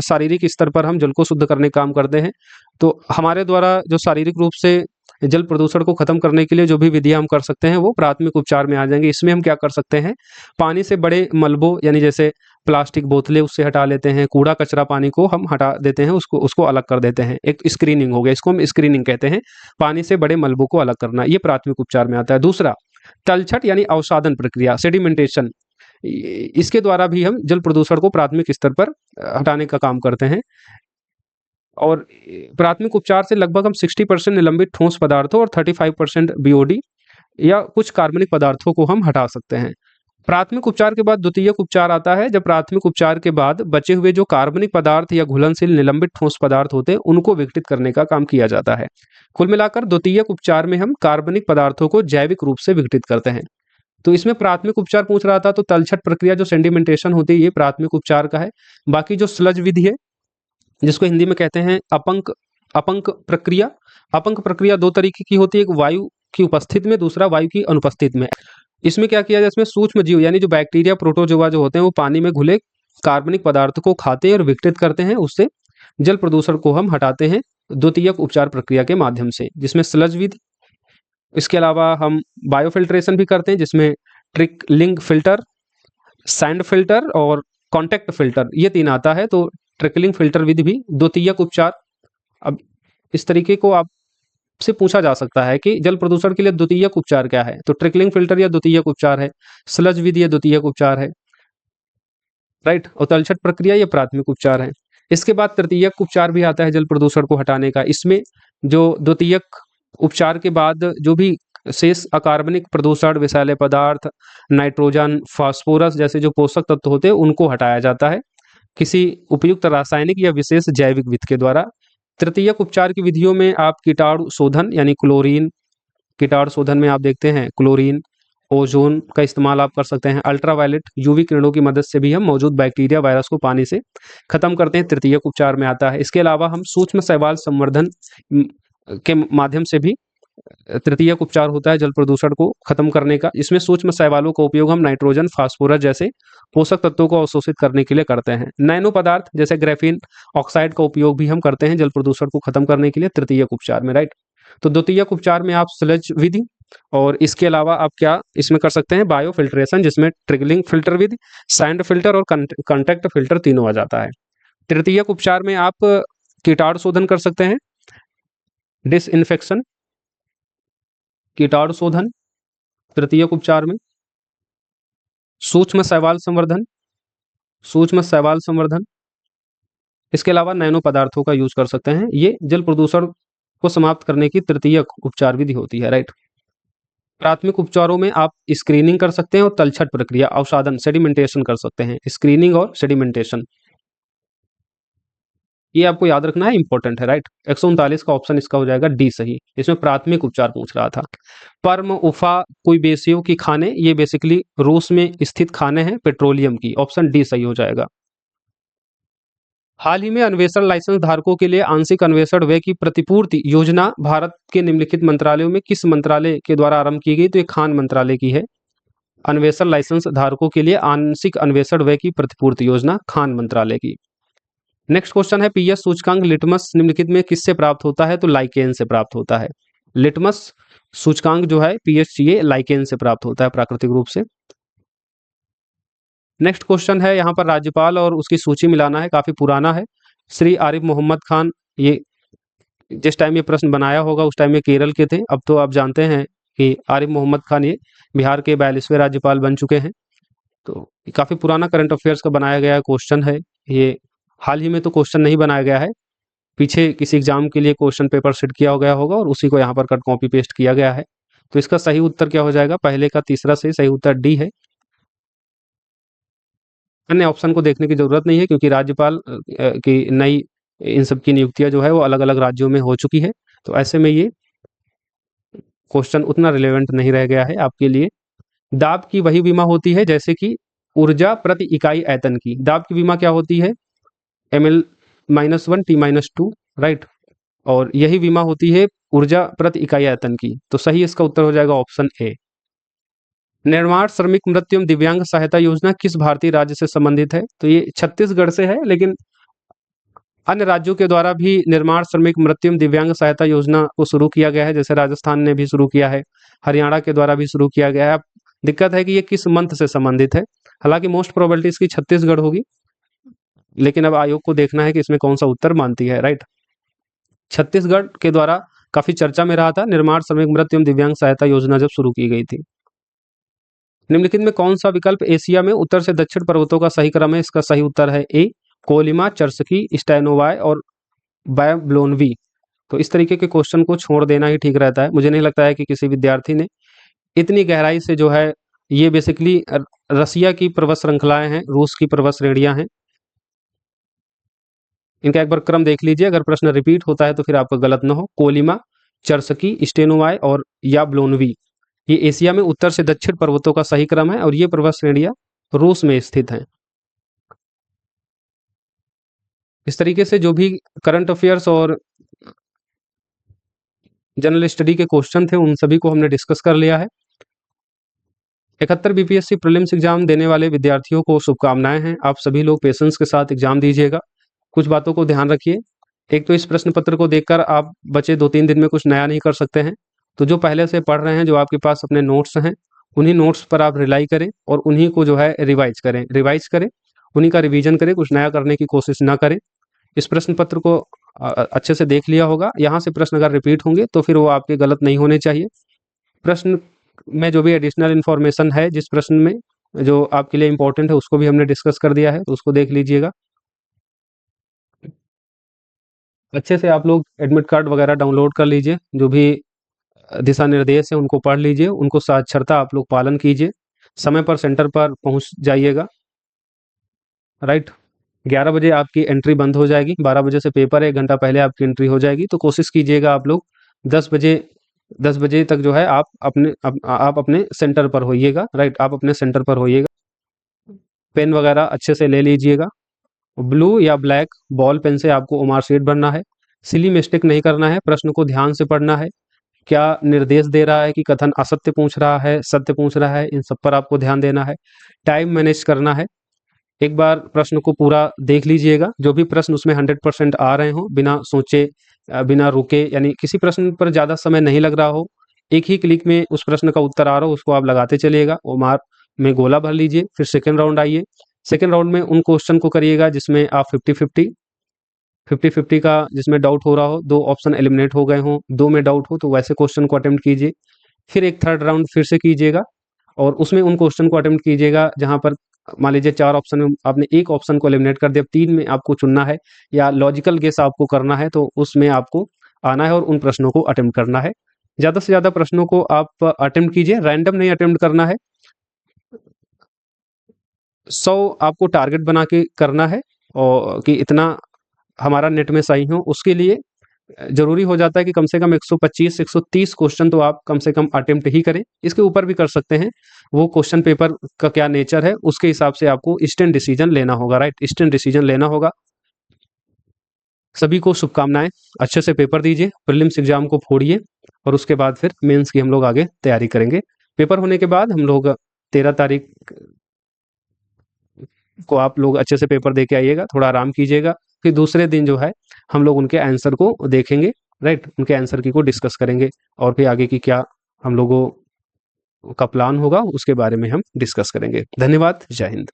शारीरिक स्तर पर हम जल को शुद्ध करने का काम करते हैं। तो हमारे द्वारा जो शारीरिक रूप से जल प्रदूषण को खत्म करने के लिए जो भी विधियां हम कर सकते हैं वो प्राथमिक उपचार में आ जाएंगे। इसमें हम क्या कर सकते हैं, पानी से बड़े मलबों यानी जैसे प्लास्टिक बोतलें उससे हटा लेते हैं, कूड़ा कचरा पानी को हम हटा देते हैं, उसको अलग कर देते हैं। एक स्क्रीनिंग हो गया, इसको हम स्क्रीनिंग कहते हैं, पानी से बड़े मलबों को अलग करना, ये प्राथमिक उपचार में आता है। दूसरा तलछट यानी अवसादन प्रक्रिया, सेडिमेंटेशन, इसके द्वारा भी हम जल प्रदूषण को प्राथमिक स्तर पर हटाने का काम करते हैं। और प्राथमिक उपचार से लगभग हम 60% निलंबित ठोस पदार्थों और 35% बीओडी या कुछ कार्बनिक पदार्थों को हम हटा सकते हैं। प्राथमिक उपचार के बाद द्वितीयक उपचार आता है, जब प्राथमिक उपचार के बाद बचे हुए जो कार्बनिक पदार्थ या घुलनशील निलंबित ठोस पदार्थ होते हैं उनको विघटित करने का काम किया जाता है। कुल मिलाकर द्वितीयक उपचार में हम कार्बनिक पदार्थों को जैविक रूप से विघटित करते हैं। तो इसमें प्राथमिक उपचार पूछ रहा था, तो तलछट प्रक्रिया जो सेडिमेंटेशन होती है ये प्राथमिक उपचार का है। बाकी जो स्लज विधि है जिसको हिंदी में कहते हैं अपंक प्रक्रिया 2 तरीके की होती है, एक वायु की उपस्थिति में, दूसरा वायु की अनुपस्थित में। इसमें क्या किया जाए, इसमें सूक्ष्म जीव यानी जो बैक्टीरिया प्रोटोजोआ जो होते हैं वो पानी में घुले कार्बनिक पदार्थ को खाते हैं और विघटित करते हैं, उससे जल प्रदूषण को हम हटाते हैं द्वितीयक उपचार प्रक्रिया के माध्यम से, जिसमें स्लज विधि। इसके अलावा हम बायोफिल्ट्रेशन भी करते हैं, जिसमें ट्रिकलिंग फिल्टर, सैंड फिल्टर और कॉन्टैक्ट फिल्टर, ये 3 आता है। तो ट्रिकलिंग फिल्टर विधि भी द्वितीयक उपचार। अब इस तरीके को आपसे पूछा जा सकता है कि जल प्रदूषण के लिए द्वितीयक उपचार क्या है, तो ट्रिकलिंग फिल्टर या द्वितीयक उपचार है, स्लज विधि या द्वितीयक उपचार है, राइट। और तलछट प्रक्रिया ये प्राथमिक उपचार है। इसके बाद तृतीयक उपचार भी आता है जल प्रदूषण को हटाने का। इसमें जो द्वितीयक उपचार के बाद जो भी शेष अकार्बनिक प्रदूषण, विषैले पदार्थ, नाइट्रोजन, फास्फोरस जैसे जो पोषक तत्व होते हैं उनको हटाया जाता है किसी उपयुक्त रासायनिक या विशेष जैविक विधि के द्वारा। तृतीयक उपचार की विधियों में आप कीटाणु शोधन यानी क्लोरीन, कीटाणु शोधन में आप देखते हैं क्लोरीन, ओजोन का इस्तेमाल आप कर सकते हैं। अल्ट्रावायलेट यूवी किरणों की मदद से भी हम मौजूद बैक्टीरिया वायरस को पानी से खत्म करते हैं, तृतीयक उपचार में आता है। इसके अलावा हम सूक्ष्म शैवाल संवर्धन के माध्यम से भी तृतीयक उपचार होता है जल प्रदूषण को खत्म करने का। इसमें सूक्ष्म शैवालों का उपयोग हम नाइट्रोजन, फास्फोरस जैसे पोषक तत्वों को अवशोषित करने के लिए करते हैं। नैनो पदार्थ जैसे ग्रेफीन ऑक्साइड का उपयोग भी हम करते हैं जल प्रदूषण को खत्म करने के लिए तृतीयक उपचार में, राइट। तो द्वितीयक उपचार में आप स्लज विधि और इसके अलावा आप क्या इसमें कर सकते हैं, बायो फिल्ट्रेशन, जिसमें ट्रिगलिंग फिल्टर विधि, सैंड फिल्टर और कॉन्टैक्ट फिल्टर तीनों आ जाता है। तृतीयक उपचार में आप कीटाणु शोधन कर सकते हैं, डिसइंफेक्शन, कीटाणु शोधन तृतीयक उपचार में, सूक्ष्म शैवाल संवर्धन, सूक्ष्म शैवाल संवर्धन, इसके अलावा नैनो पदार्थों का यूज कर सकते हैं। ये जल प्रदूषण को समाप्त करने की तृतीयक उपचार विधि होती है, राइट। प्राथमिक उपचारों में आप स्क्रीनिंग कर सकते हैं और तलछट प्रक्रिया, अवसादन, सेडिमेंटेशन कर सकते हैं। स्क्रीनिंग और सेडिमेंटेशन ये आपको याद रखना है, इंपॉर्टेंट है, राइट। 139 का ऑप्शन इसका हो जाएगा डी सही। इसमें प्राथमिक उपचार पूछ रहा था। पर्म, उफा, कोई बेसियों की खाने, ये बेसिकली रूस में स्थित खाने हैं पेट्रोलियम की, ऑप्शन डी सही हो जाएगा। हाल ही में अन्वेषण लाइसेंस धारकों के लिए आंशिक अन्वेषण व्यय की प्रतिपूर्ति योजना भारत के निम्नलिखित मंत्रालयों में किस मंत्रालय के द्वारा आरंभ की गई? तो ये खान मंत्रालय की है। अन्वेषण लाइसेंस धारकों के लिए आंशिक अन्वेषण व्यय की प्रतिपूर्ति योजना खान मंत्रालय की। नेक्स्ट क्वेश्चन है, पीएच सूचकांक लिटमस निम्नलिखित में किससे प्राप्त होता है? तो लाइकेन से प्राप्त होता है। लिटमस सूचकांक जो है पीएच ये लाइकेन से प्राप्त होता है प्राकृतिक रूप से। नेक्स्ट क्वेश्चन है, यहाँ पर राज्यपाल और उसकी सूची मिलाना है, काफी पुराना है। श्री आरिफ मोहम्मद खान, ये जिस टाइम ये प्रश्न बनाया होगा उस टाइम ये केरल के थे। अब तो आप जानते हैं कि आरिफ मोहम्मद खान ये बिहार के 42वें राज्यपाल बन चुके हैं। तो काफी पुराना करंट अफेयर्स का बनाया गया क्वेश्चन है ये। हाल ही में तो क्वेश्चन नहीं बनाया गया है, पीछे किसी एग्जाम के लिए क्वेश्चन पेपर सेट किया गया होगा और उसी को यहाँ पर कट कॉपी पेस्ट किया गया है। तो इसका सही उत्तर क्या हो जाएगा? पहले का तीसरा सही उत्तर डी है। अन्य ऑप्शन को देखने की जरूरत नहीं है क्योंकि राज्यपाल की नई इन सब की नियुक्तियां जो है वो अलग अलग राज्यों में हो चुकी है। तो ऐसे में ये क्वेश्चन उतना रिलेवेंट नहीं रह गया है आपके लिए। दाब की वही विमा होती है जैसे कि ऊर्जा प्रति इकाई आयतन की। दाब की विमा क्या होती है? ml-1 t-2, right. और यही विमा होती है ऊर्जा प्रति इकाई आयतन की। तो सही इसका उत्तर हो जाएगा ऑप्शन ए। निर्माण श्रमिक मृत्यु एवं दिव्यांग सहायता योजना किस भारतीय राज्य से संबंधित है? तो ये छत्तीसगढ़ से है, लेकिन अन्य राज्यों के द्वारा भी निर्माण श्रमिक मृत्यु एवं दिव्यांग सहायता योजना को शुरू किया गया है। जैसे राजस्थान ने भी शुरू किया है, हरियाणा के द्वारा भी शुरू किया गया है। अब दिक्कत है कि ये किस मंथ से संबंधित है। हालांकि मोस्ट प्रोबेबिलिटी इसकी छत्तीसगढ़ होगी, लेकिन अब आयोग को देखना है कि इसमें कौन सा उत्तर मानती है, राइट। छत्तीसगढ़ के द्वारा काफी चर्चा में रहा था निर्माण श्रमिक मृत्यु एवं दिव्यांग सहायता योजना जब शुरू की गई थी। निम्नलिखित में कौन सा विकल्प एशिया में उत्तर से दक्षिण पर्वतों का सही क्रम है? इसका सही उत्तर है ए, कोलिमा, चर्सकी, स्टैनोवाय और बैब्लोनवी। तो इस तरीके के क्वेश्चन को छोड़ देना ही ठीक रहता है। मुझे नहीं लगता है कि किसी विद्यार्थी ने इतनी गहराई से जो है, ये बेसिकली रसिया की पर्वत श्रृंखलाएं हैं, रूस की पर्वत श्रेणियां हैं, इनका एक बार क्रम देख लीजिए। अगर प्रश्न रिपीट होता है तो फिर आपका गलत ना हो। कोलिमा, चर्सकी, स्टेनोवाय और याब्लोनवी, ये एशिया में उत्तर से दक्षिण पर्वतों का सही क्रम है और ये पर्वत श्रेणियां रूस में स्थित हैं। इस तरीके से जो भी करंट अफेयर्स और जनरल स्टडी के क्वेश्चन थे उन सभी को हमने डिस्कस कर लिया है। 71 बीपीएससी प्रीलिम्स एग्जाम देने वाले विद्यार्थियों को शुभकामनाएं हैं। आप सभी लोग पेशेंस के साथ एग्जाम दीजिएगा। कुछ बातों को ध्यान रखिए। एक तो इस प्रश्न पत्र को देखकर आप बचे 2-3 दिन में कुछ नया नहीं कर सकते हैं। तो जो पहले से पढ़ रहे हैं, जो आपके पास अपने नोट्स हैं, उन्हीं नोट्स पर आप रिलाई करें और उन्हीं को जो है रिवाइज करें, उन्हीं का रिवीजन करें, कुछ नया करने की कोशिश ना करें। इस प्रश्न पत्र को अच्छे से देख लिया होगा। यहाँ से प्रश्न अगर रिपीट होंगे तो फिर वो आपके गलत नहीं होने चाहिए। प्रश्न में जो भी एडिशनल इन्फॉर्मेशन है, जिस प्रश्न में जो आपके लिए इंपॉर्टेंट है, उसको भी हमने डिस्कस कर दिया है, तो उसको देख लीजिएगा। अच्छे से आप लोग एडमिट कार्ड वगैरह डाउनलोड कर लीजिए, जो भी दिशा निर्देश है उनको पढ़ लीजिए, उनको साक्षरता आप लोग पालन कीजिए, समय पर सेंटर पर पहुंच जाइएगा, राइट। 11 बजे आपकी एंट्री बंद हो जाएगी, 12 बजे से पेपर है, 1 घंटा पहले आपकी एंट्री हो जाएगी। तो कोशिश कीजिएगा आप लोग 10 बजे तक जो है आप अपने सेंटर पर होइएगा, राइट? आप अपने सेंटर पर होइएगा। पेन वगैरह अच्छे से ले लीजिएगा। ब्लू या ब्लैक बॉल पेन से आपको मार्कशीट भरना है। सिली मिस्टेक नहीं करना है, प्रश्न को ध्यान से पढ़ना है। क्या निर्देश दे रहा है कि कथन असत्य पूछ रहा है, सत्य पूछ रहा है, इन सब पर आपको ध्यान देना है। टाइम मैनेज करना है। एक बार प्रश्न को पूरा देख लीजिएगा, जो भी प्रश्न उसमें 100% आ रहे हों, बिना सोचे बिना रुके, यानी किसी प्रश्न पर ज़्यादा समय नहीं लग रहा हो, एक ही क्लिक में उस प्रश्न का उत्तर आ रहा हो, उसको आप लगाते चलिएगा। ओमार में गोला भर लीजिए। फिर सेकेंड राउंड आइए। सेकेंड राउंड में उन क्वेश्चन को करिएगा जिसमें आप 50-50 का जिसमें डाउट हो रहा हो, 2 ऑप्शन एलिमिनेट हो गए हों, 2 में डाउट हो, तो वैसे क्वेश्चन को अटेम्प्ट कीजिए। फिर एक थर्ड राउंड फिर से कीजिएगा और उसमें उन क्वेश्चन को अटेम्प्ट कीजिएगा जहाँ पर मान लीजिए 4 ऑप्शन में आपने एक ऑप्शन को एलिमिनेट कर दिया, 3 में आपको चुनना है या लॉजिकल गेस आपको करना है, तो उसमें आपको आना है और उन प्रश्नों को अटेम्प्ट करना है। ज़्यादा से ज़्यादा प्रश्नों को आप अटेम्प्ट कीजिए, रैंडम नहीं अटेम्प्ट करना है। 100 आपको टारगेट बना के करना है और कि इतना हमारा नेट में सही हो, उसके लिए ज़रूरी हो जाता है कि कम से कम 125 130 क्वेश्चन तो आप कम से कम अटेम्प्ट ही करें। इसके ऊपर भी कर सकते हैं, वो क्वेश्चन पेपर का क्या नेचर है उसके हिसाब से आपको इंस्टेंट डिसीजन लेना होगा, राइट? इंस्टेंट डिसीजन लेना होगा। सभी को शुभकामनाएं। अच्छे से पेपर दीजिए, प्रीलिम्स एग्जाम को फोड़िए और उसके बाद फिर मेंस की हम लोग आगे तैयारी करेंगे। पेपर होने के बाद हम लोग 13 तारीख को आप लोग अच्छे से पेपर दे के आइएगा, थोड़ा आराम कीजिएगा। फिर दूसरे दिन जो है हम लोग उनके आंसर को देखेंगे, राइट? उनके आंसर की को डिस्कस करेंगे और फिर आगे की क्या हम लोगों का प्लान होगा उसके बारे में हम डिस्कस करेंगे। धन्यवाद। जय हिंद।